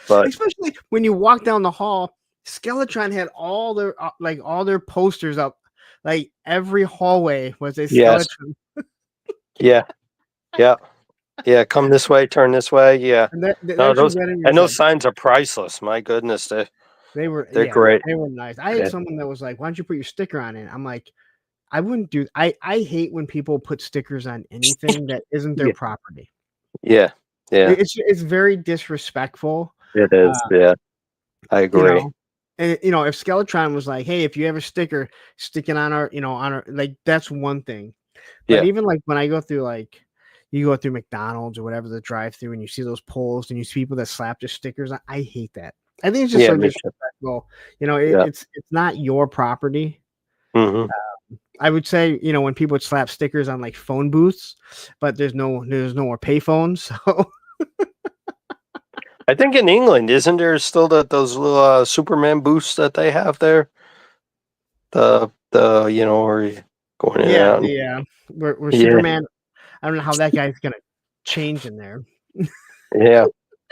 but especially when you walk down the hall. Skeletron had all their posters up, like every hallway was a yes, skeleton. yeah, yeah, yeah. Come this way, turn this way. Yeah. And that No, actually those went in and and those said signs are priceless. My goodness, they were, they're yeah, great. they were nice. I had Yeah, someone that was like, "Why don't you put your sticker on it?" I'm like, I wouldn't do. I hate when people put stickers on anything that isn't their yeah, property. yeah, yeah. It's very disrespectful. It is. Uh, Yeah, I you agree. know, and if Skeletron was like, "Hey, if you have a sticker, stick it on our, on our," like, that's one thing. But Yeah, even like when I go through, like, you go through McDonald's or whatever, the drive-through, and you see those poles and you see people that slap their stickers on, I hate that. I think it's just yeah, so me too. disrespectful. Yeah. It's not your property. Hmm. I would say, when people would slap stickers on like phone booths, but there's no more payphones. So I think in England, isn't there still those little Superman booths that they have there? The where you going in and yeah, out. where Yeah, Superman, I don't know how that guy's gonna change in there. yeah.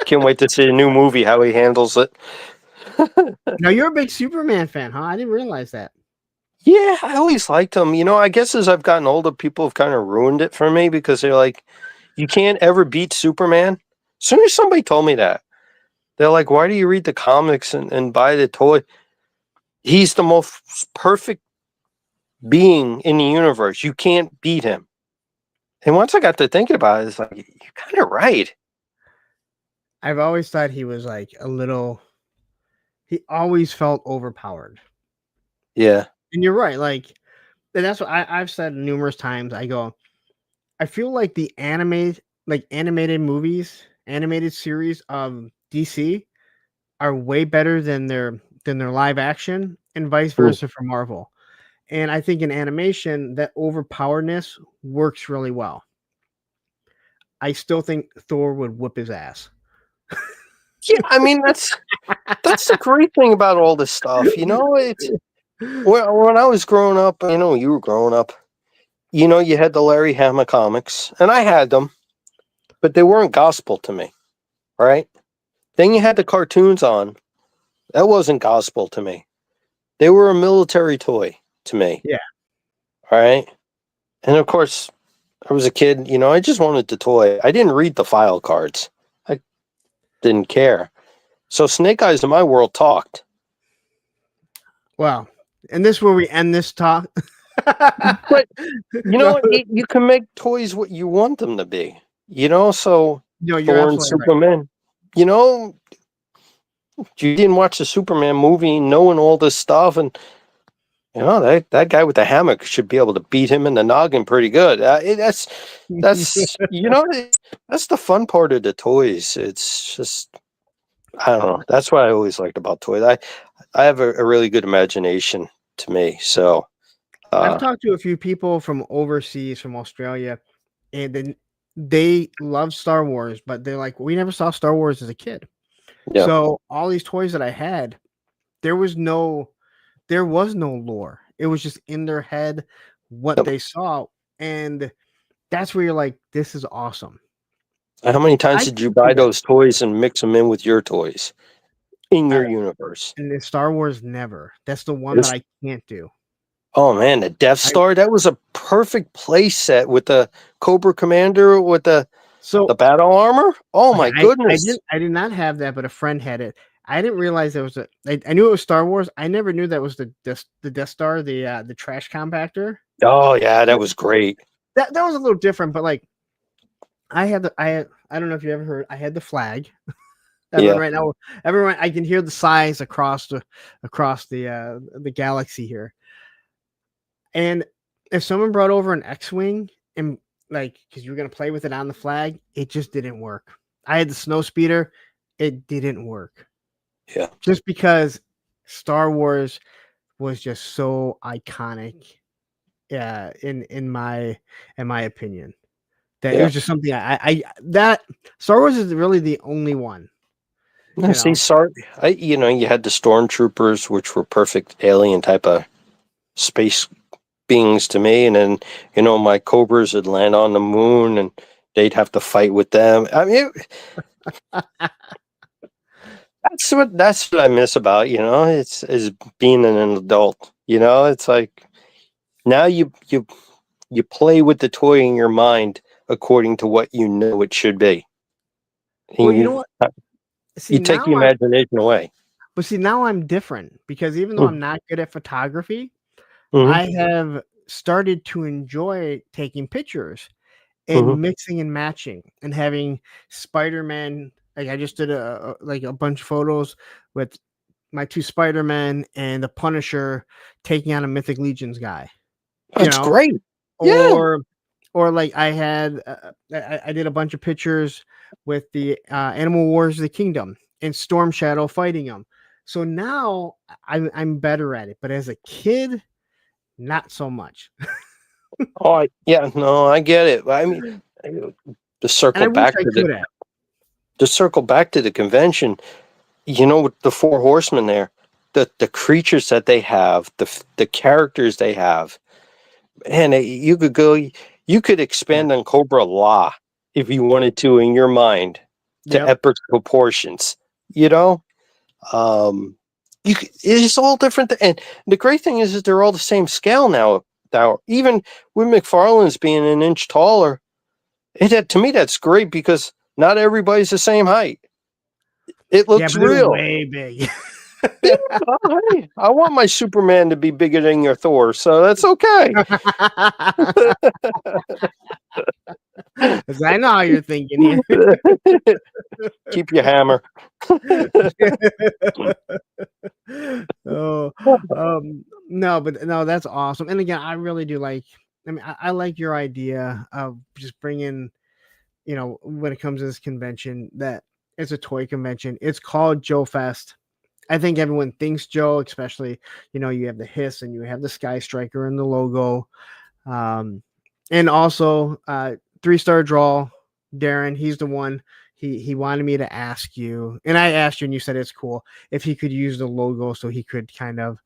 Can't wait to see a new movie how he handles it. Now you're a big Superman fan, huh? I didn't realize that. Yeah, I always liked him. I guess as I've gotten older, people have kind of ruined it for me because they're like, you can't ever beat Superman. As soon as somebody told me that, they're like, why do you read the comics and buy the toy? He's the most perfect being in the universe. You can't beat him. And once I got to thinking about it, it's like, you're kind of right. I've always thought he was like a little. He always felt overpowered, Yeah. and you're right. Like, and that's what I've said numerous times. I go, I feel like the animated movies, animated series of DC are way better than their live action, and vice Mm. versa for Marvel. And I think in animation, that overpoweredness works really well. I still think Thor would whoop his ass. Yeah, I mean that's the great thing about all this stuff. It's when I was growing up, you were growing up. You had the Larry Hama comics, and I had them, but they weren't gospel to me. All right. Then you had the cartoons on. That wasn't gospel to me. They were a military toy to me. Yeah. All right. And of course, I was a kid. I just wanted the toy. I didn't read the file cards. I didn't care. So Snake Eyes in my world talked. Well, and this is where we end this talk. But No, you can make toys what you want them to be. So no, you're Thor and absolutely right. Superman. You know, you didn't watch the Superman movie knowing all this stuff, and that guy with the hammock should be able to beat him in the noggin pretty good. That's that's the fun part of the toys. It's just I don't know. That's what I always liked about toys. I have a really good imagination to me. So I've uh, talked to a few people from overseas, from Australia, and then they love Star Wars, but they're like, we never saw Star Wars as a kid. yeah, So all these toys that I had, there was no there was no lore. It was just in their head what yep. they saw, and that's where you're like, this is awesome. How many times I did you can't do buy that. those toys and mix them in with your toys in Uh, your universe? and the Star Wars never. That's the one that This, I can't do. oh man, the Death I Star, that was a perfect play set with the Cobra Commander with the so battle armor. Oh okay, my goodness. I did not have that, but a friend had it. I didn't realize there was I knew it was Star Wars. I never knew that was the Death Star, the trash compactor. Oh yeah, that was great. That was a little different, but like I don't know if you ever heard. I had the flag. Everyone Yeah. right now, everyone, I can hear the sighs across the galaxy here. And if someone brought over an X-wing and like because you were gonna play with it on the flag, it just didn't work. I had the snow speeder, it didn't work. Yeah. Just because Star Wars was just so iconic. in my opinion. That it Yeah. was just something I that Star Wars is really the only one, No, you see, know. sorry, you had the stormtroopers, which were perfect alien type of space beings to me, and then my cobras would land on the moon, and they'd have to fight with them. I mean, that's what I miss about it's is being an adult. It's like now you play with the toy in your mind according to what you know it should be, Well, and you know what? See you take the now imagination away. now I'm different because even though Mm, I'm not good at photography, mhm, I have started to enjoy taking pictures mhm. and mixing and matching and having Spider-Man. Like I just did like a bunch of photos with my two Spider-Men and the Punisher taking on a Mythic Legions guy, you That's know, great. Yeah, or like I had I did a bunch of pictures with the Animal Wars of the Kingdom and Storm Shadow fighting them. So now I'm better at it, but as a kid, not so much. yeah, no, I get it. I mean, to And circle I wish back I to the could have. convention, with the four horsemen there, the creatures that they have, the characters they have, and you could Yeah. expand on Cobra Law if you wanted to in your mind to Yep. epic proportions. You know, um, it's all different, and the great thing is they're all the same scale now. Now, even with McFarlane's being an inch taller, to me that's great because not everybody's the same height. It Yeah, looks but they're real. way big. Yeah, well, hey, I want my Superman to be bigger than your Thor, so that's okay. 'Cause I know how you're thinking here. Keep your hammer. Oh, no, but no, that's awesome. And again, I really do like. I mean, I like your idea of just bringing, when it comes to this convention, that it's a toy convention. It's called JoeFest. I think everyone thinks Joe, especially, you have the hiss and you have the Sky Striker and the logo. Um, and also 3-star draw, Darren, he's the one he wanted me to ask you, and I asked you and you said it's cool if he could use the logo so he could kind of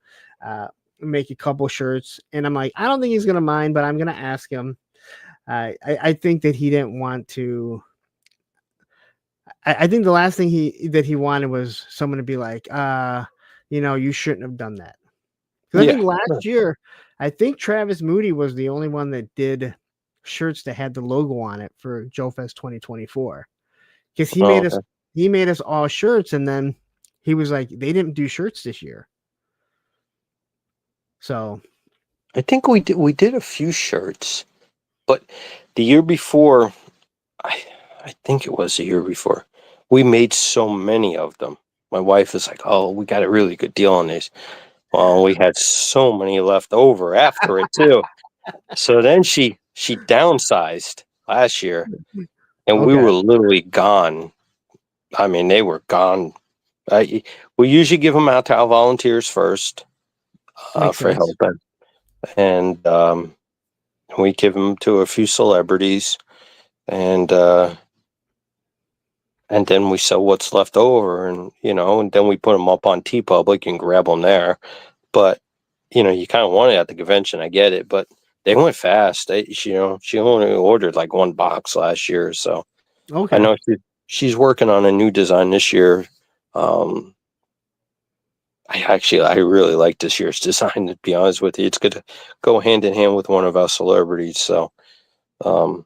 uh, make a couple shirts. And I'm like, I don't think he's gonna mind, but I'm gonna ask him. I think that he didn't want to. I think the last thing he wanted was someone to be like, you shouldn't have done that. Because I Yeah. think last year, I think Travis Moody was the only one that did shirts that had the logo on it for JoeFest 2024. Because he Oh, made us okay. all shirts, and then he was like, they didn't do shirts this year. So I think we did a few shirts, but the year before, I I think it was the year before, we made so many of them. My wife is like, "Oh, we got a really good deal on these." Well, we had so many left over after it too. So then she downsized last year, and we okay, were literally gone. I mean, they were gone. We usually give them out to our volunteers first makes for sense. help, and we give them to a few celebrities, and and then we sell what's left over, and then we put them up on T Public and grab them there. But you kind of want it at the convention. I get it, but they went fast. She only ordered like one box last year, so I Okay, know she's working on a new design this year. Um, I really like this year's design. To be honest with you, it's going to go hand in hand with one of our celebrities. So, um,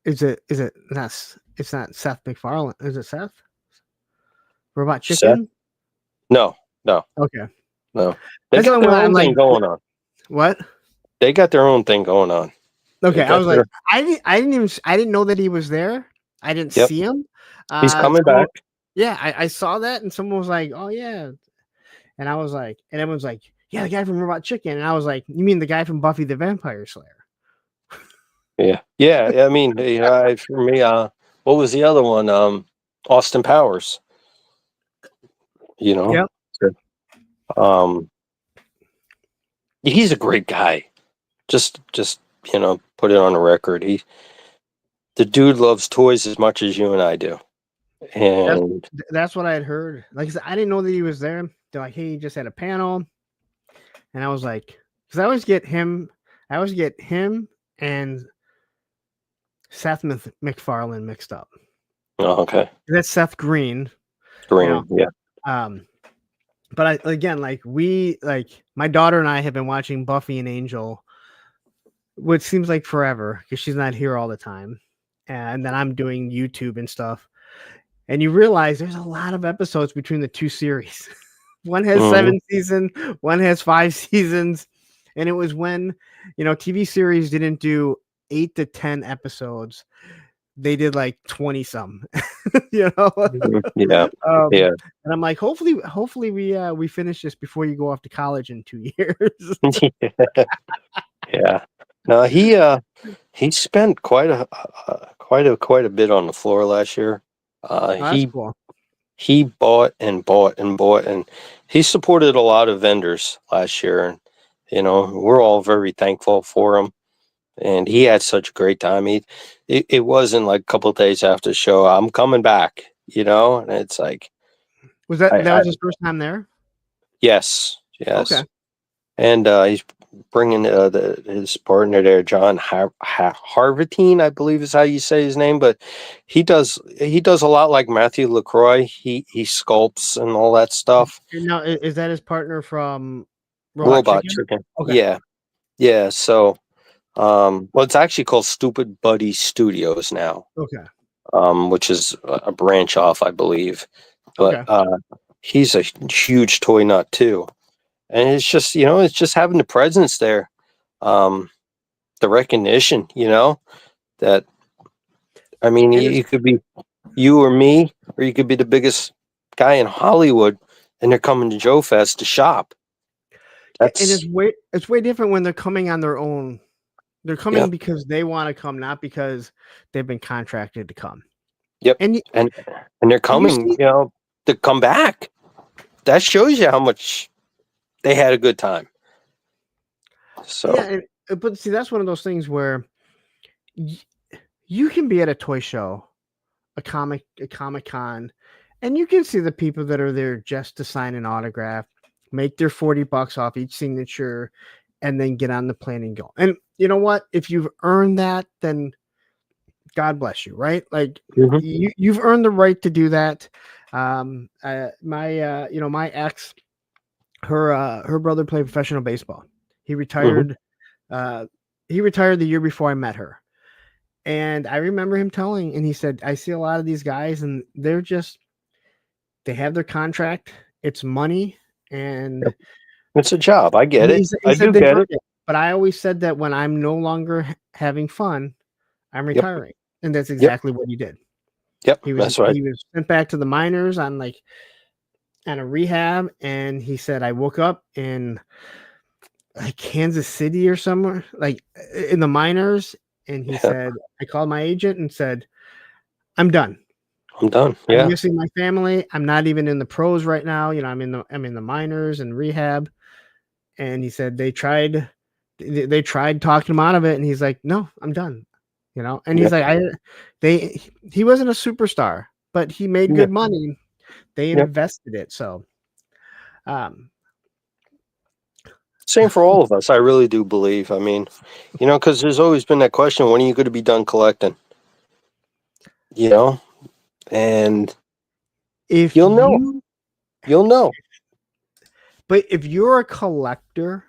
is it not? It's not Seth MacFarlane. Is it Seth? Robot Seth? Chicken? No, no, Okay, no. They that's the got only their one I'm own like, thing going on. what? They got their own thing going on. Okay, They I got was like, their I didn't know that he was there. I didn't Yep. see him. He's coming So back. yeah, I saw that, and someone was like, "Oh yeah," and I was like, and everyone's like, "Yeah, the guy from Robot Chicken," and I was like, "You mean the guy from Buffy the Vampire Slayer?" Yeah, yeah. I mean, for me, what was the other one? Austin Powers. You know, Yep. So, um, he's a great guy. just put it on a record. The dude loves toys as much as you and I do. And that's what I had heard. Like I said, I didn't know that he was there. They're like, hey, he just had a panel. And I was like, because I always get him and Seth MacFarlane mixed up. oh, okay. That's Seth Green. Green, yeah. But my daughter and I have been watching Buffy and Angel, which seems like forever because she's not here all the time. And then I'm doing YouTube and stuff. And you realize there's a lot of episodes between the two series. One has 7 seasons, one has 5 seasons. And it was when, TV series didn't do 8 to 10 episodes. They did like 20 some, Yeah. Yeah. And I'm like, hopefully we finish this before you go off to college in 2 years. Yeah. No, he spent quite a bit on the floor last year. That's cool. He bought and bought and bought, and he supported a lot of vendors last year. And we're all very thankful for him. And he had such a great time. It wasn't like a couple of days after the show, I'm coming back, and it's like, was that his first time there? Yes. Okay. And he's bringing his partner there, John Harvatine, I believe is how you say his name. But he does a lot like Matthew LaCroix. He sculpts and all that stuff. Now, is that his partner from Robot Chicken? Okay. Yeah. So, it's actually called Stupid Buddy Studios now. Okay. Which is a branch off, I believe. But he's a huge toy nut too. And it's just, it's just having the presence there. The recognition, that, I mean, you could be you or me, or you could be the biggest guy in Hollywood and they're coming to JoeFest to shop. And it's way different when they're coming on their own. They're coming because they want to come, not because they've been contracted to come. Yep. And they're coming, to come back. That shows you how much they had a good time. So but see, that's one of those things where you can be at a toy show, a Comic-Con, and you can see the people that are there just to sign an autograph, make their $40 off each signature, and then get on the plane and go. And you know what? If you've earned that, then God bless you, right? Like you've earned the right to do that. My ex, her brother played professional baseball. He retired. He retired the year before I met her, and I remember him telling, and he said, "I see a lot of these guys, and they have their contract. It's money, and it's a job. I get it. I do get it. But I always said that when I'm no longer having fun, I'm retiring, and that's exactly what he did. Yep, that's right. He was sent back to the minors on a rehab, and he said, I woke up in like Kansas City or somewhere, like in the minors, and he said, I called my agent and said, I'm done. Yeah. I'm missing my family. I'm not even in the pros right now. I'm in the minors and rehab. And he said they tried talking him out of it, and he's like, no, I'm done. And he's like, he wasn't a superstar, but he made good money. They invested it. So same for all of us. I really do believe. I mean, because there's always been that question, when are you going to be done collecting? And if you'll know. But if you're a collector,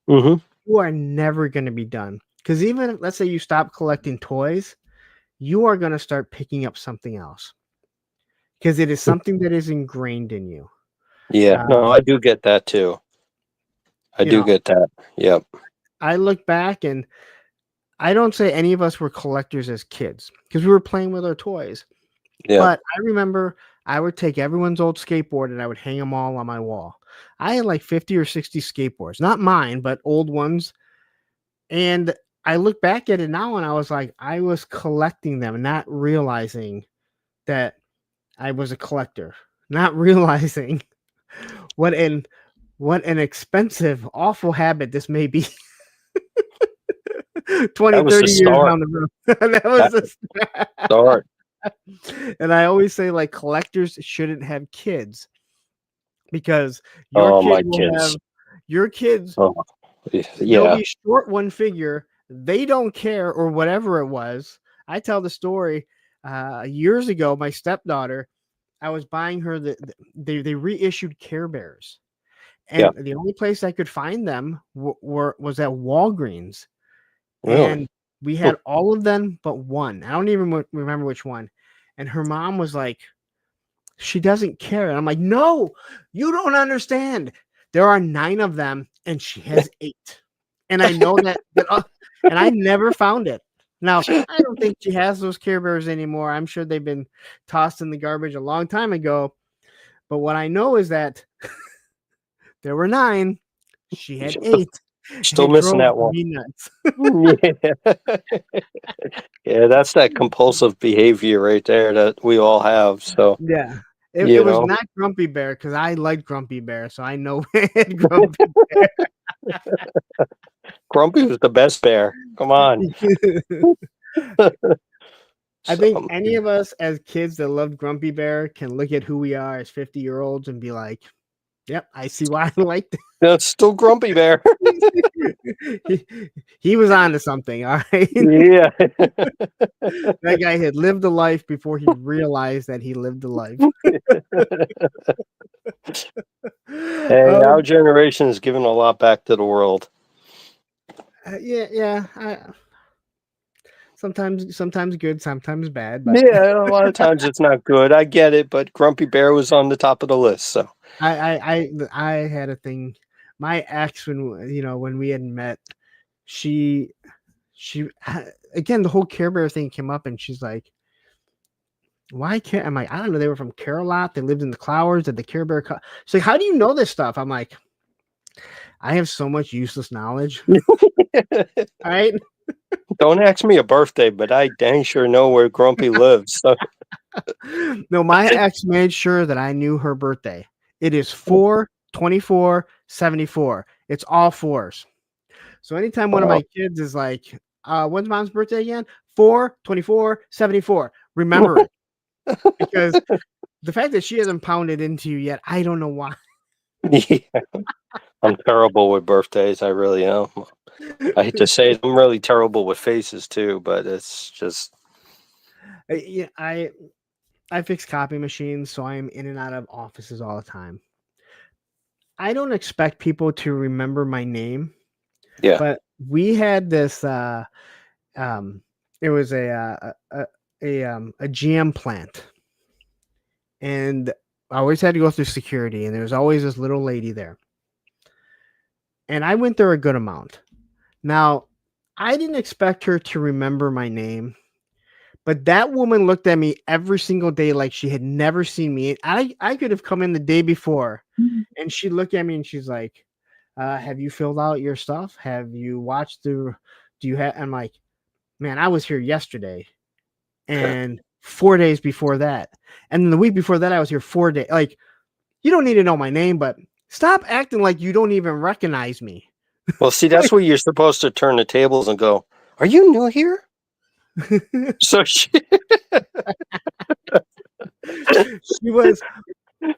you are never going to be done. Because even if, let's say you stop collecting toys, you are going to start picking up something else. Because it is something that is ingrained in you. Yeah, no, I do get that too. I do get that. Yep. I look back, and I don't say any of us were collectors as kids because we were playing with our toys. Yeah. But I remember I would take everyone's old skateboard and I would hang them all on my wall. I had like 50 or 60 skateboards, not mine, but old ones. And I look back at it now and I was like, I was collecting them, not realizing that I was a collector, not realizing what an expensive, awful habit this may be. 20, That was the 30 years start. down the road. That was That the start. And I always say, like, collectors shouldn't have kids because your Oh, kid my will kids. have your kids. Oh, They'll yeah. be short one figure. They don't care or whatever it was. I tell the story years ago. My stepdaughter, I was buying her they reissued Care Bears, Yeah. and the only place I could find them was at Walgreens, Really? and we Hmm. had all of them but one. I don't even remember which one. And her mom was like, she doesn't care. And I'm like, no, you don't understand. There are 9 of them, and she has 8. And I know and I never found it. Now, I don't think she has those Care Bears anymore. I'm sure they've been tossed in the garbage a long time ago. But what I know is that there were 9. She had 8. And Still it missing drove that one. me nuts. Yeah. Yeah, that's that compulsive behavior right there that we all have. So, Yeah. It you was know, not Grumpy Bear because I like Grumpy Bear, so I know it Grumpy Grumpy was the best bear. Come on. Bear. I think So, any of us as kids that loved Grumpy Bear can look at who we are as 50-year-olds and be like, yep, I see why I liked it. that's still Grumpy Bear. he, he was on to something, all right? Yeah. That guy had lived a life before he realized that he lived a life. Hey, our generation is giving a lot back to the world. Yeah. Sometimes good, sometimes bad, but Yeah, a lot of times it's not good. I get it, but Grumpy Bear was on the top of the list. So, I had a thing. My ex, when we had met, she again, the whole Care Bear thing came up, and she's like, why can't I'm like, I don't know, they were from Carolot, they lived in the Clowers at the Care Bear she's like, how do you know this stuff? I'm like, I have so much useless knowledge. All right. don't ask me a birthday, but I dang sure know where Grumpy lives. So. No, my ex made sure that I knew her birthday. It is 4/24/74. It's all 4s. So anytime one of my kids is like, when's mom's birthday again? 4/24/74. Remember it. Because the fact that she hasn't pounded into you yet, I don't know why. Yeah, I'm terrible with birthdays. I really am. I hate to say it, I'm really terrible with faces too, but it's just Yeah, I fix copy machines, so I'm in and out of offices all the time. I don't expect people to remember my name, yeah. but we had this it was a GM plant, and I always had to go through security, and there was always this little lady there. And I went there a good amount. Now, I didn't expect her to remember my name, but that woman looked at me every single day like she had never seen me. I could have come in the day before, and she'd look at me and she's like, have you filled out your stuff? Have you watched do you have? I'm like, man, I was here yesterday and 4 days before that. And then the week before that, I was here 4 days. Like, you don't need to know my name, but stop acting like you don't even recognize me. Well, see, that's where you're supposed to turn the tables and go, "Are you new here?" So she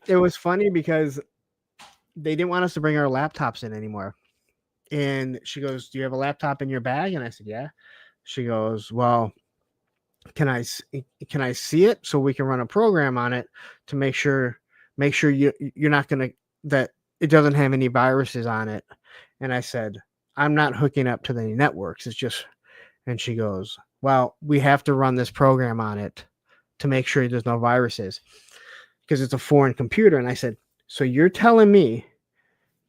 It was funny because they didn't want us to bring our laptops in anymore. And she goes, do you have a laptop in your bag? And I said, yeah. She goes, well, can I see it so we can run a program on it to make sure you're not going to, that it doesn't have any viruses on it. And I said, I'm not hooking up to any networks. It's just, and she goes, well, we have to run this program on it to make sure there's no viruses because it's a foreign computer. And I said, so you're telling me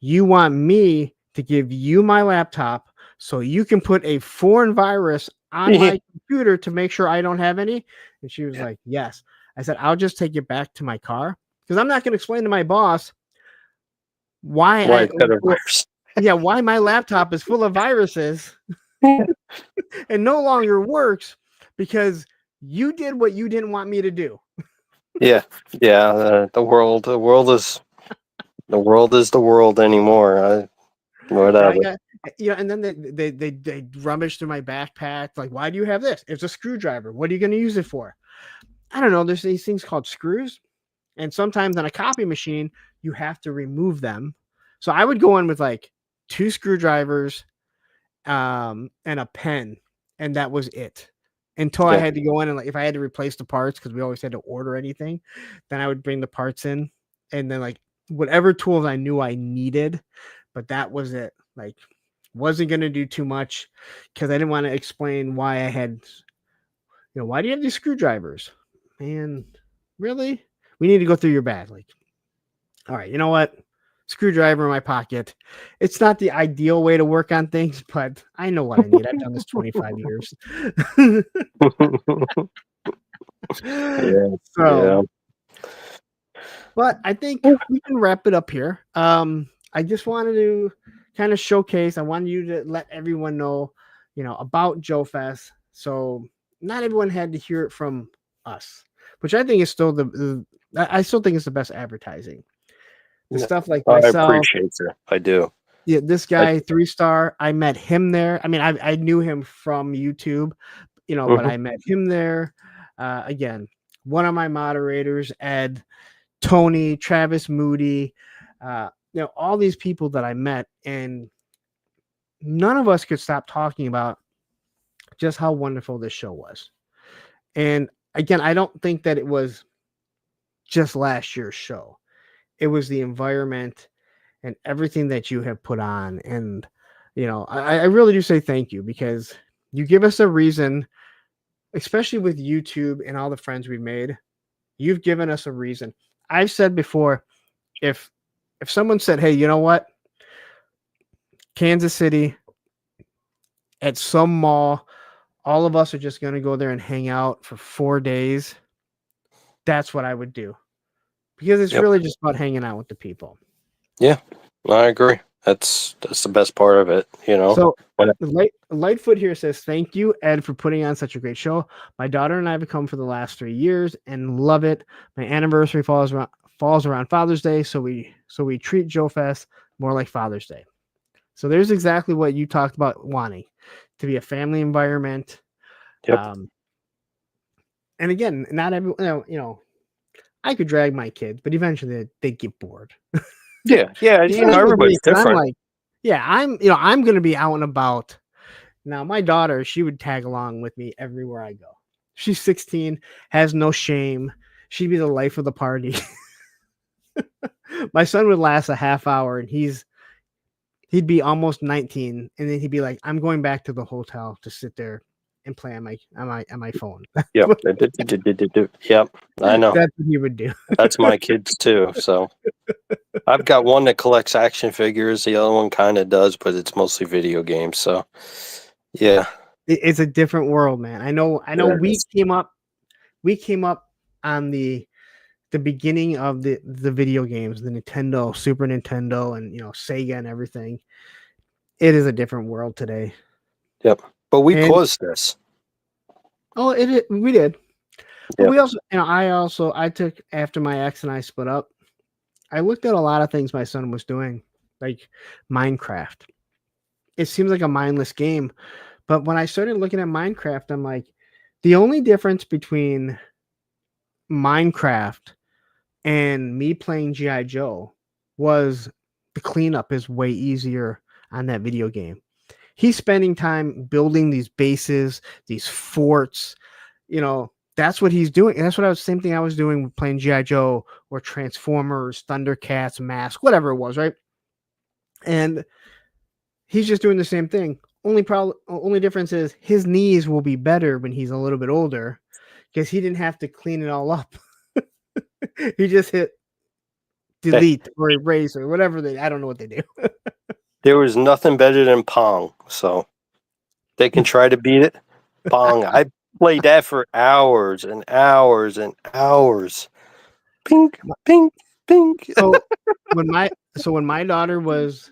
you want me to give you my laptop so you can put a foreign virus on my computer to make sure I don't have any? And she was like, yes. I said, I'll just take it back to my car because I'm not going to explain to my boss why why my laptop is full of viruses and no longer works because you did what you didn't want me to do. Yeah. The world is the world anymore. Whatever. And then they rummage through my backpack. Like, why do you have this? It's a screwdriver. What are you going to use it for? I don't know. There's these things called screws. And sometimes on a copy machine, you have to remove them. So I would go in with like 2 screwdrivers and a pen, and that was it. Until I had to go in and, like, if I had to replace the parts, because we always had to order anything, then I would bring the parts in, and then, like, whatever tools I knew I needed, but that was it. Like, wasn't gonna do too much because I didn't want to explain why I had, why do you have these screwdrivers? Man, really? We need to go through your bag. Like, all right, you know what? Screwdriver in my pocket. It's not the ideal way to work on things, but I know what I need. I've done this 25 years. Yeah. But I think we can wrap it up here. I just wanted to kind of showcase. I wanted you to let everyone know, about JoeFest. So not everyone had to hear it from us, which I think is still I still think it's the best advertising. The stuff like myself. I appreciate it. I do. Yeah, this guy, 3-star. I met him there. I mean, I knew him from YouTube, but I met him there. Again, one of my moderators, Ed, Tony, Travis Moody, all these people that I met, and none of us could stop talking about just how wonderful this show was. And again, I don't think that it was just last year's show. It was the environment and everything that you have put on. And, I really do say thank you, because you give us a reason, especially with YouTube and all the friends we've made. You've given us a reason. I've said before, if someone said, hey, you know what? Kansas City, at some mall, all of us are just going to go there and hang out for 4 days. That's what I would do, because it's really just about hanging out with the people. Yeah, I agree. That's the best part of it, So Lightfoot here says, thank you, Ed, for putting on such a great show. My daughter and I have come for the last 3 years and love it. My anniversary falls around Father's Day, so we treat JoeFest more like Father's Day. So there's exactly what you talked about, wanting to be a family environment. Yep. And again, not everyone, I could drag my kids, but eventually they'd get bored. Yeah, everybody's different. I'm like, I'm going to be out and about. Now, my daughter, she would tag along with me everywhere I go. She's 16, has no shame. She'd be the life of the party. My son would last a half hour, and he'd be almost 19, and then he'd be like, I'm going back to the hotel to sit there and play on my phone. Yep. Yep. I know. That's what he would do. That's my kids too. So I've got one that collects action figures. The other one kind of does, but it's mostly video games. So yeah, it's a different world, man. I know. We came up on the beginning of the video games, the Nintendo, Super Nintendo, and Sega and everything. It is a different world today. Yep. But we caused this. Oh, we did. But we also, I took, after my ex and I split up, I looked at a lot of things my son was doing, like Minecraft. It seems like a mindless game, but when I started looking at Minecraft, I'm like, the only difference between Minecraft and me playing G.I. Joe was the cleanup is way easier on that video game. He's spending time building these bases, these forts. That's what he's doing. And that's what same thing I was doing with playing G.I. Joe or Transformers, Thundercats, Mask, whatever it was, right? And he's just doing the same thing. Only difference is his knees will be better when he's a little bit older, because he didn't have to clean it all up. He just hit delete or erase or whatever I don't know what they do. There was nothing better than Pong, so they can try to beat it. Pong, I played that for hours and hours and hours. Pink, pink, pink. So when my daughter was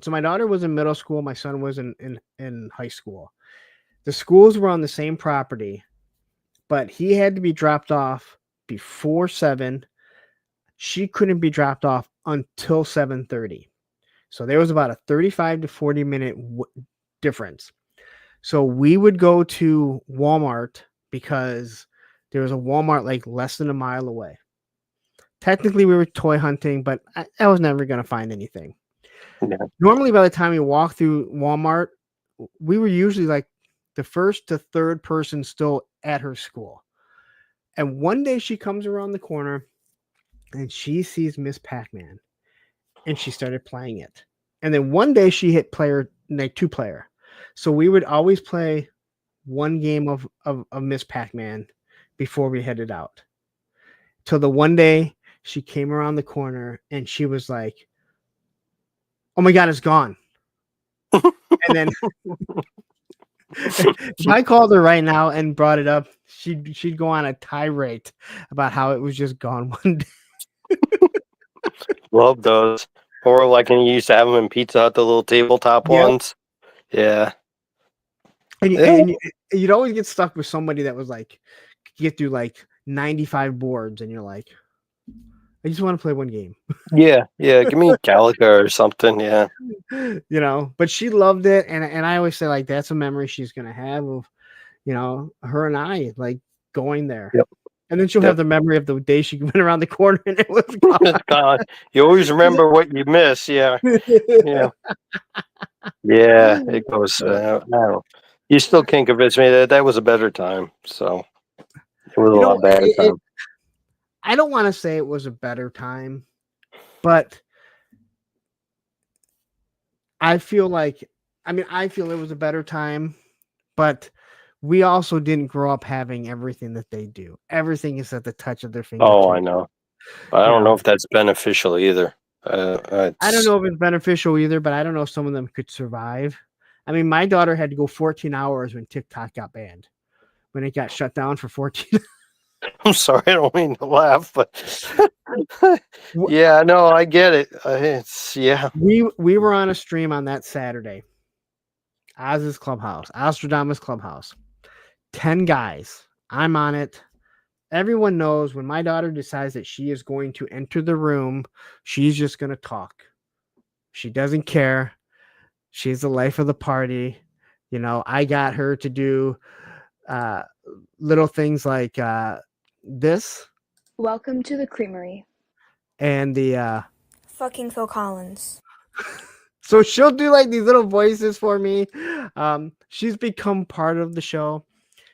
in middle school, my son was in high school. The schools were on the same property, but he had to be dropped off before 7. She couldn't be dropped off until 7:30. So there was about a 35 to 40-minute difference. So we would go to Walmart because there was a Walmart like less than a mile away. Technically, we were toy hunting, but I was never going to find anything. Yeah. Normally, by the time we walked through Walmart, we were usually like the first to third person still at her school. And one day she comes around the corner and she sees Miss Pac-Man and she started playing it. And then one day she hit player, like 2-player. So we would always play one game of Miss Pac-Man before we headed out. Till the one day she came around the corner and she was like, "Oh my God, it's gone." And then if I called her right now and brought it up, she'd go on a tirade about how it was just gone one day. Love those. Or like when you used to have them in Pizza Hut, the little tabletop ones. Yeah. And you'd always get stuck with somebody that was like, get through like 95 boards, and you're like, I just want to play one game. Yeah. Give me Calica or something. Yeah. But she loved it. And I always say, like, that's a memory she's going to have of, her and I like going there. Yep. And then she'll have the memory of the day she went around the corner and it was gone. It's gone. You always remember what you miss. Yeah. Yeah. Yeah. It goes. I don't know. You still can't convince me that was a better time. So it was a lot better time. I don't want to say it was a better time, but I feel it was a better time, but we also didn't grow up having everything that they do. Everything is at the touch of their fingertips. Oh, I know. But I don't know if that's beneficial either. I don't know if it's beneficial either, but I don't know if some of them could survive. I mean, my daughter had to go 14 hours when TikTok got banned, when it got shut down for 14. I'm sorry, I don't mean to laugh, but yeah, no, I get it. We were on a stream on that Saturday. Oz's Clubhouse, Ostradamus Clubhouse. 10 guys. I'm on it. Everyone knows when my daughter decides that she is going to enter the room, she's just going to talk. She doesn't care. She's the life of the party. I got her to do little things like this. Welcome to the creamery. And the fucking Phil Collins. So she'll do like these little voices for me. She's become part of the show.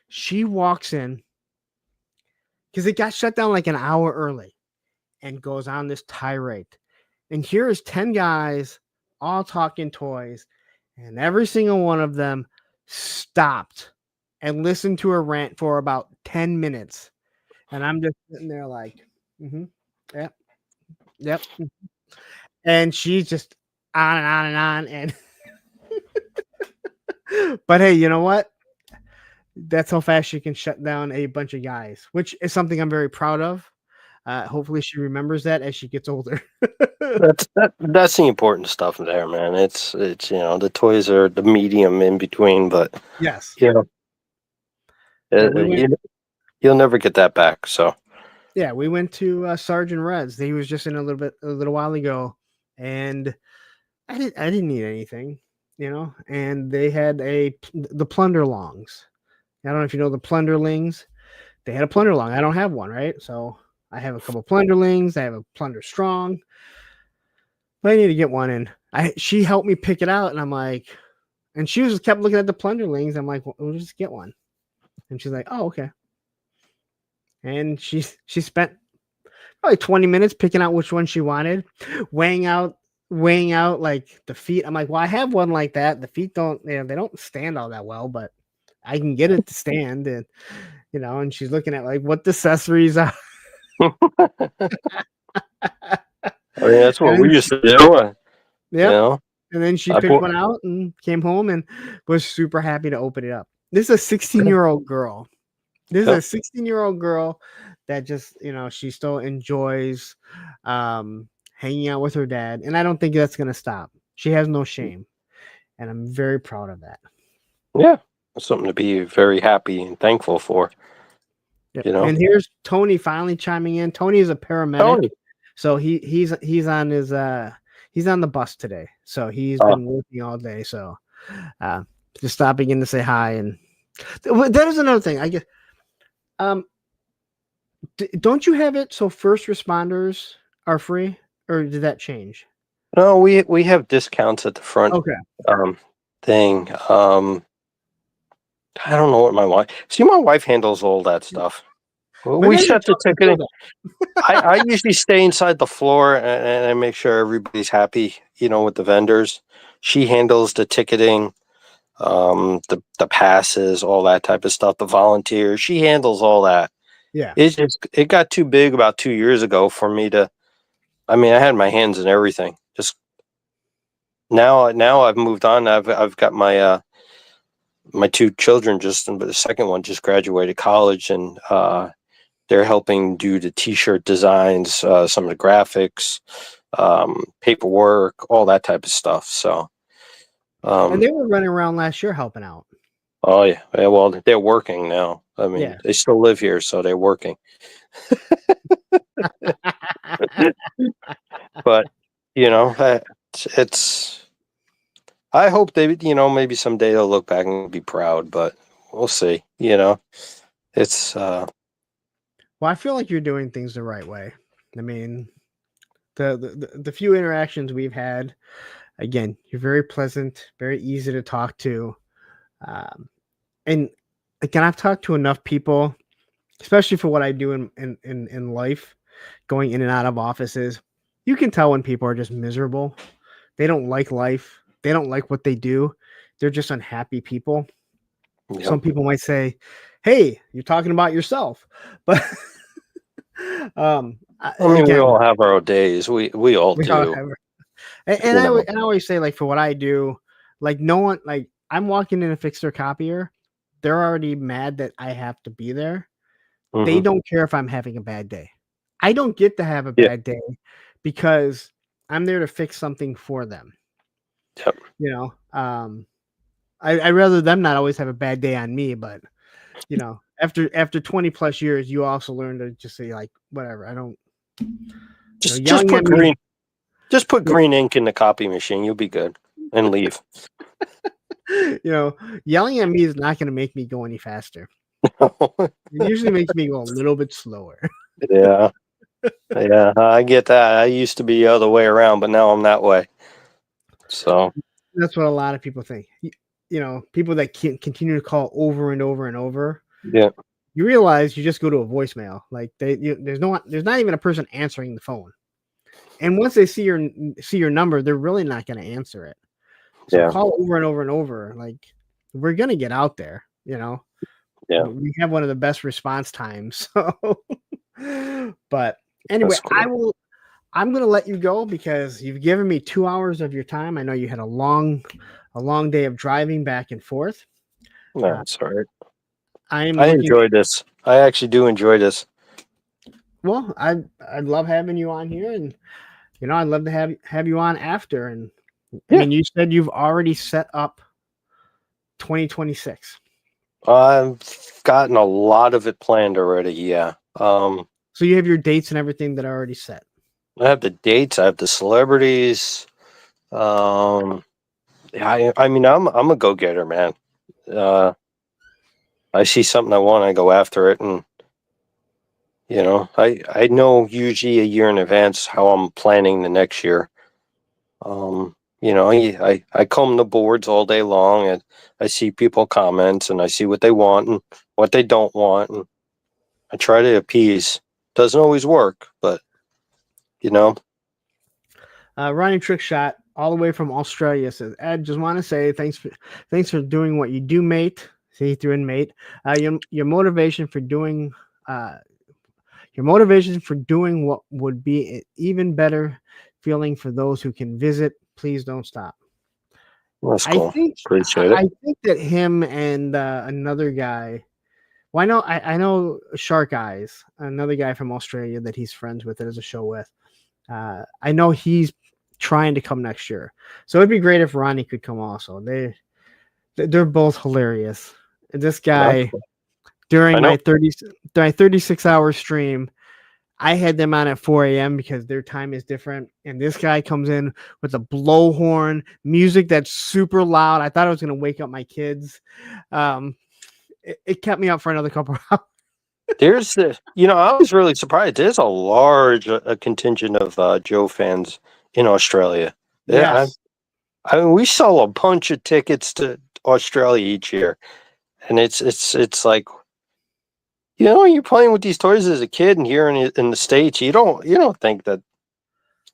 She walks in because it got shut down like an hour early and goes on this tirade. And here is 10 guys all talking toys, and every single one of them stopped and listened to her rant for about 10 minutes. And I'm just sitting there like, yep. Mm-hmm. And she's just on and on and on. And but hey, you know what? That's how fast she can shut down a bunch of guys, which is something I'm very proud of. Hopefully she remembers that as she gets older. That's the important stuff there, man. It's the toys are the medium in between, but yes, you'll never get that back. So yeah, we went to Sergeant Red's. He was just in a little while ago, and I didn't need anything, and they had the Plunderlongs. I don't know if you know the Plunderlings. They had a Plunderlong. I don't have one, right? So I have a couple Plunderlings. I have a Plunder Strong. But I need to get one, and she helped me pick it out, and I'm like, and she just kept looking at the Plunderlings. I'm like, well, we'll just get one. And she's like, oh, okay. And she spent probably 20 minutes picking out which one she wanted, weighing out like the feet. I'm like, well, I have one like that. The feet don't, they don't stand all that well, but I can get it to stand. And and she's looking at like what the accessories are. I mean, that's what we used to do. Yeah. And then she picked one out and came home and was super happy to open it up. This is a 16-year-old girl. This is a 16-year-old girl that just, she still enjoys hanging out with her dad. And I don't think that's going to stop. She has no shame. And I'm very proud of that. Yeah. That's something to be very happy and thankful for. Yep. And here's Tony finally chiming in. Tony is a paramedic. So he's on his he's on the bus today, so he's been working all day. So just stopping in to say hi, and that is another thing. I guess. Don't you have it so first responders are free, or did that change? No, we have discounts at the front. Okay. Thing. I don't know what my wife. See, my wife handles all that stuff. We set the ticketing. I usually stay inside the floor and I make sure everybody's happy, with the vendors. She handles the ticketing, the passes, all that type of stuff, the volunteers. She handles all that. Yeah. It got too big about 2 years ago for me to, I had my hands in everything. Just now I've moved on. I've got my my two children but the second one just graduated college, and they're helping do the t-shirt designs, some of the graphics, paperwork, all that type of stuff. So, and they were running around last year helping out. Oh yeah. Well, they're working now. They still live here, so they're working. But it's. I hope they, maybe someday they'll look back and be proud, but we'll see. It's. Well, I feel like you're doing things the right way. The few interactions we've had, again, you're very pleasant, very easy to talk to, and again, I've talked to enough people, especially for what I do in life, going in and out of offices. You can tell when people are just miserable. They don't like life. They don't like what they do. They're just unhappy people. Yep. Some people might say, "Hey, you're talking about yourself," but again, we all have our days. We all do. And I always say, like, for what I do, like, no one, like, I'm walking in to fix their copier. They're already mad that I have to be there. Mm-hmm. They don't care if I'm having a bad day. I don't get to have a bad day because I'm there to fix something for them. Yep. I'd rather them not always have a bad day on me, but after 20 plus years, you also learn to just say, like, whatever. I don't just put green. Just put green ink in the copy machine. You'll be good, and leave. Yelling at me is not going to make me go any faster. It usually makes me go a little bit slower. Yeah, I get that. I used to be the other way around, but now I'm that way. So that's what a lot of people think. People that continue to call over and over and over. Yeah. You realize you just go to a voicemail. Like there's not even a person answering the phone. And once they see your number, they're really not going to answer it. So call over and over and over. Like, we're going to get out there, Yeah. We have one of the best response times. So, but anyway, cool. I'm going to let you go because you've given me 2 hours of your time. I know you had a long day of driving back and forth. No, that's all right. I enjoy this. I actually do enjoy this. Well, I'd love having you on here, and I'd love to have you on after. And you said you've already set up 2026. I've gotten a lot of it planned already. Yeah. So you have your dates and everything that are already set. I have the dates. I have the celebrities. I'm a go-getter, man. I see something I want, I go after it, and I know usually a year in advance how I'm planning the next year. I comb the boards all day long, and I see people comments, and I see what they want and what they don't want, and I try to appease. Doesn't always work, but Ronnie Trickshot, all the way from Australia, says, Ed, just want to say thanks for doing what you do, mate. See, he threw in mate. Your motivation for doing what would be an even better feeling for those who can visit. Please don't stop. That's cool. Appreciate it. I think that him and another guy. Well, I know Shark Eyes, another guy from Australia that he's friends with, that has a show with. I know he's trying to come next year, so it'd be great if Ronnie could come also. They're both hilarious. This guy, during my 36-hour stream, I had them on at 4 a.m. because their time is different. And this guy comes in with a blowhorn, music that's super loud. I thought I was going to wake up my kids. It kept me up for another couple of hours. There's I was really surprised. There's a large contingent of Joe fans in Australia. Yeah, Yes. I mean, we sell a bunch of tickets to Australia each year, and it's like, you're playing with these toys as a kid, and here in the States, you don't think that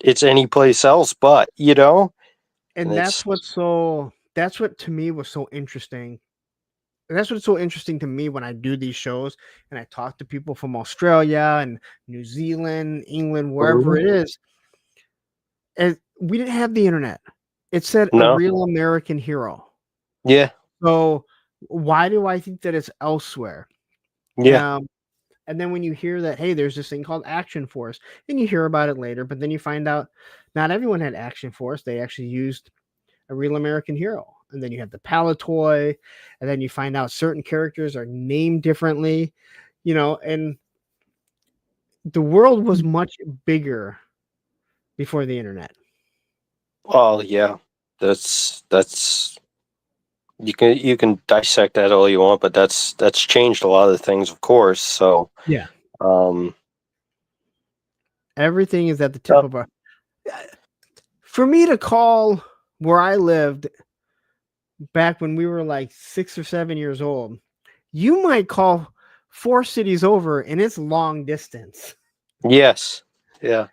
it's any place else, but And and that's what to me was so interesting. And that's what's so interesting to me when I do these shows and I talk to people from Australia and New Zealand, England, wherever it is. And we didn't have the internet. It said a no, real American hero. yeah, So why do I think that it's elsewhere? yeah, And then when you hear that, hey, there's this thing called Action Force, and you hear about it later, but then you find out not everyone had Action Force. They actually used a real American hero. And then you have the Palatoy, and then you find out certain characters are named differently, and the world was much bigger before the internet. well, yeah, that's you can dissect that all you want, but that's changed a lot of things, of course. So Yeah. um, Everything is at the tip of for me to call where I lived back when we were like 6 or 7 years old, you might call 4 cities over and it's long distance. yes, yeah,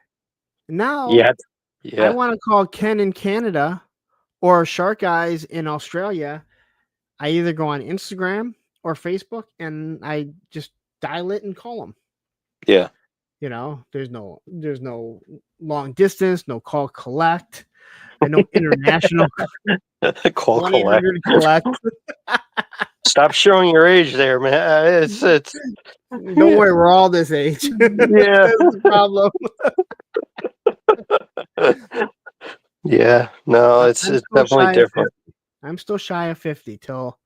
Now yeah, I yeah, want to call Ken in Canada or Shark Eyes in Australia. I either go on Instagram or Facebook and I just dial it and call them. yeah. There's no long distance, no call collect, and no international Call collect. 1-800 collect. Stop showing your age there, man. It's Don't worry, we're all this age. Yeah. That's the problem. Yeah, no, it's definitely different. I'm still shy of 50 till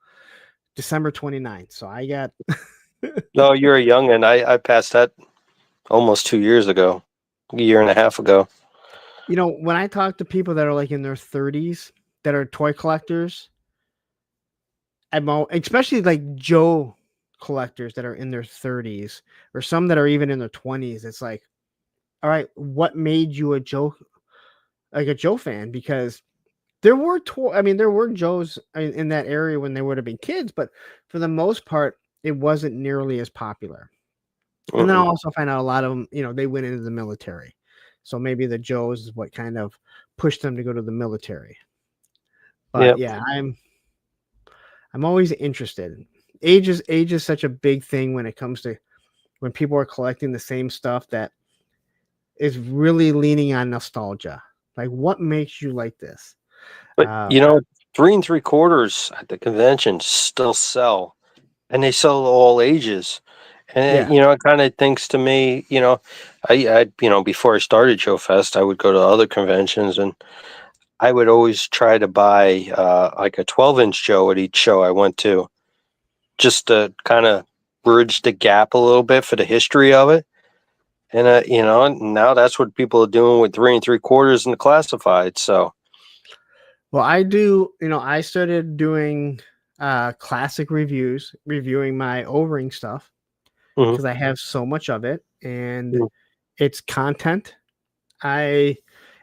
December 29th. So I got No, you're a youngin'. I passed that almost 2 years ago, a year and a half ago. when I talk to people that are like in their 30s that are toy collectors, especially like Joe collectors that are in their 30s or some that are even in their 20s. It's like, all right, what made you a Joe fan? Because there were Joes in that area when they would have been kids, but for the most part, it wasn't nearly as popular. And then I'll also find out a lot of them, they went into the military. So maybe the Joes is what kind of pushed them to go to the military. But yeah, I'm always interested. Age is such a big thing when it comes to when people are collecting the same stuff that is really leaning on nostalgia. Like, what makes you like this? But 3 3/4 at the convention still sell, and they sell all ages. And it kind of thinks to me, I before I started JoeFest, I would go to other conventions, and I would always try to buy like a 12-inch Joe at each show I went to, just to kind of bridge the gap a little bit for the history of it. And now that's what people are doing with 3 3/4 in the classified. So, well, I do. I started doing classic reviews, reviewing my O-ring stuff because I have so much of it, and it's content. I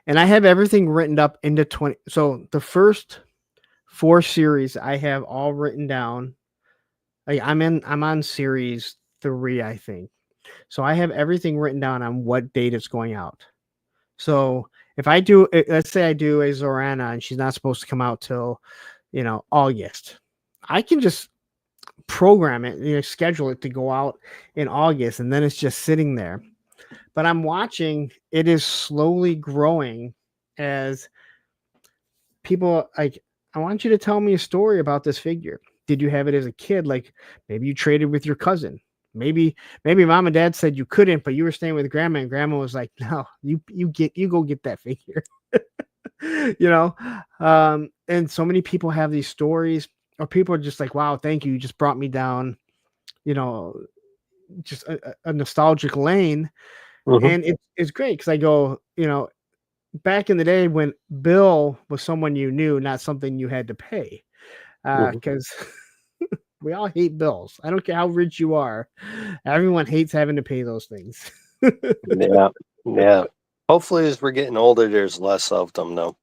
have everything written up into 20. So the first 4 series I have all written down. Like I'm on series 3, I think. So I have everything written down on what date it's going out. So if I do, let's say I do a Zorana and she's not supposed to come out till, August, I can just program it, schedule it to go out in August, and then it's just sitting there. But I'm watching it is slowly growing as people like, I want you to tell me a story about this figure. Did you have it as a kid? Like maybe you traded with your cousin. Maybe mom and dad said you couldn't, but you were staying with grandma and grandma was like, no, you go get that figure. And so many people have these stories, or people are just like, wow, thank you. You just brought me down, just a nostalgic lane. And it's great because I go, back in the day when bill was someone you knew, not something you had to pay. Because we all hate bills. I don't care how rich you are. Everyone hates having to pay those things. Yeah. Yeah. Hopefully, as we're getting older, there's less of them, though.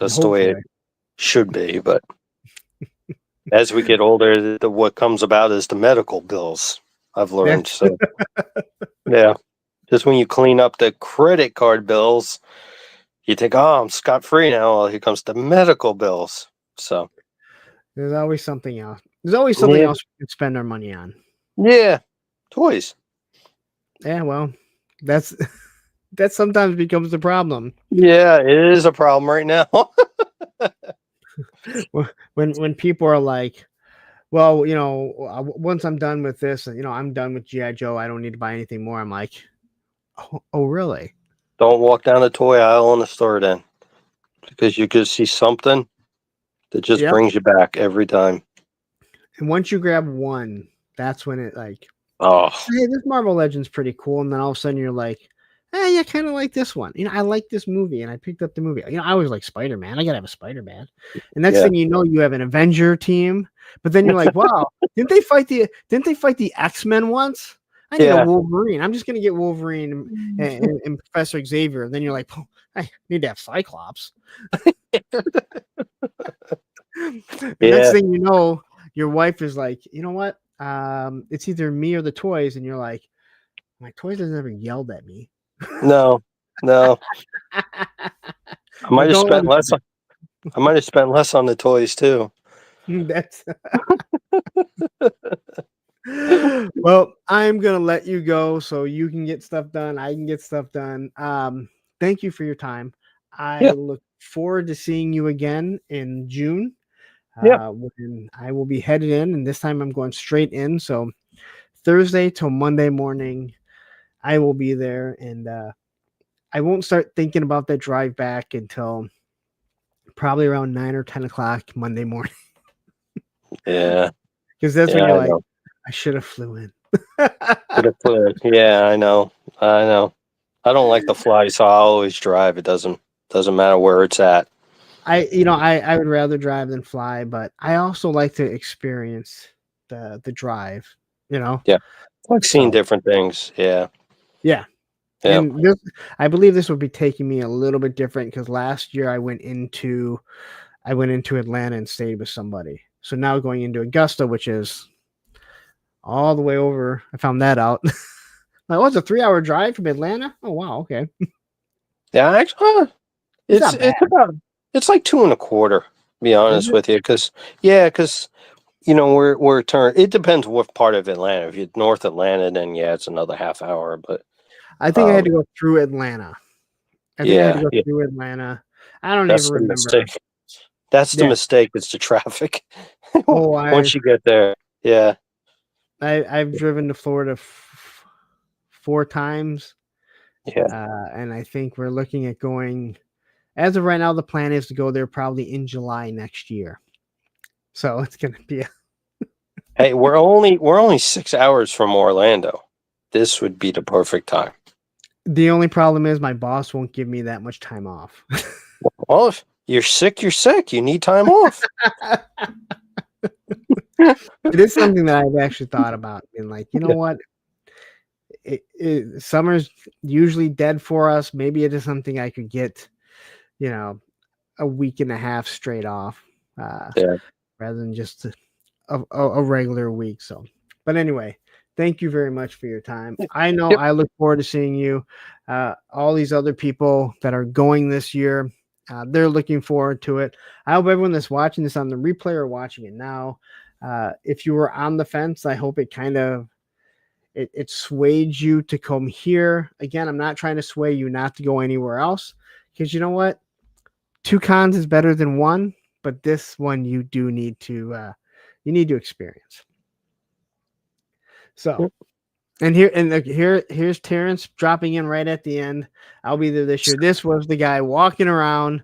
That's the way it should be. But as we get older, what comes about is the medical bills, I've learned. So, yeah. Just when you clean up the credit card bills, you think, oh, I'm scot-free now. Well, here comes the medical bills. So there's always something else. There's always something else we can spend our money on. Yeah. Toys. Yeah, well, that sometimes becomes the problem. Yeah, it is a problem right now. when people are like, well, once I'm done with this, I'm done with G.I. Joe. I don't need to buy anything more. I'm like, oh really? Don't walk down the toy aisle in the store then, because you could see something that just brings you back every time. And once you grab one, that's when it like, oh, hey, this Marvel Legends pretty cool. And then all of a sudden you're like, hey, I kind of like this one. I like this movie, and I picked up the movie. I always like Spider-Man. I gotta have a Spider-Man. And next thing you know, you have an Avenger team. But then you're like, wow, didn't they fight the X-Men once? I need a Wolverine. I'm just gonna get Wolverine and Professor Xavier. And then you're like, oh, I need to have Cyclops. Next thing you know, your wife is like, you know what? It's either me or the toys, and you're like, my toys has never yelled at me. No. I might have spent less. I might have spent less on the toys too. That's well, I'm gonna let you go so you can get stuff done. I can get stuff done. Thank you for your time. I look forward to seeing you again in June. When I will be headed in, and this time I'm going straight in. So Thursday till Monday morning, I will be there, and I won't start thinking about that drive back until probably around 9 or 10 o'clock Monday morning. Yeah. Because that's when you're like, I should have flew in. Yeah, I know. I don't like to fly, so I always drive. It doesn't matter where it's at. I would rather drive than fly, but I also like to experience the drive, Yeah. Like seeing different things. Yeah. And I believe this would be taking me a little bit different because last year I went into Atlanta and stayed with somebody. So now going into Augusta, which is all the way over, I found that out. Like, it's a 3-hour drive from Atlanta. Oh wow, okay. Yeah, actually, it's like 2.25. To be honest with you, because we're it depends what part of Atlanta. If you're North Atlanta, then it's another half hour. But I think I had to go through Atlanta. I had to go through Atlanta. I don't even remember. Mistake. That's the mistake. It's the traffic. Once you get there, I've driven to Florida 4 times. And I think we're looking at going. As of right now, the plan is to go there probably in July next year. So it's gonna be. Hey, we're only 6 hours from Orlando. This would be the perfect time. The only problem is my boss won't give me that much time off. Well, if you're sick, you're sick. You need time off. It is something that I've actually thought about. And like, you know what? Summer's usually dead for us. Maybe it is something I could get, a week and a half straight off, rather than just a regular week. So, but anyway, thank you very much for your time. I know I look forward to seeing you. All these other people that are going this year, they're looking forward to it. I hope everyone that's watching this on the replay or watching it now, if you were on the fence, I hope it kind of it swayed you to come here. Again, I'm not trying to sway you not to go anywhere else, because you know what? 2 cons is better than 1, but this one you do need to experience. So, and here's Terrence dropping in right at the end. I'll be there this year. This was the guy walking around,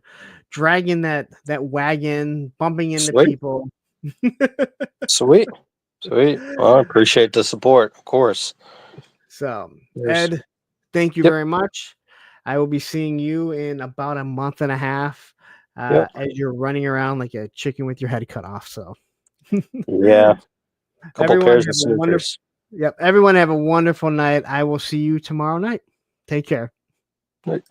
dragging that wagon, bumping into people. Sweet. Well, I appreciate the support, of course. So, Ed, thank you Yep. very much. I will be seeing you in about a month and a half Yep. as you're running around like a chicken with your head cut off. So, Yeah. Couple everyone pairs have of a wonderful. sneakers. Yep. Everyone have a wonderful night. I will see you tomorrow night. Take care. Right.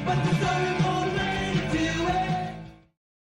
But there's only one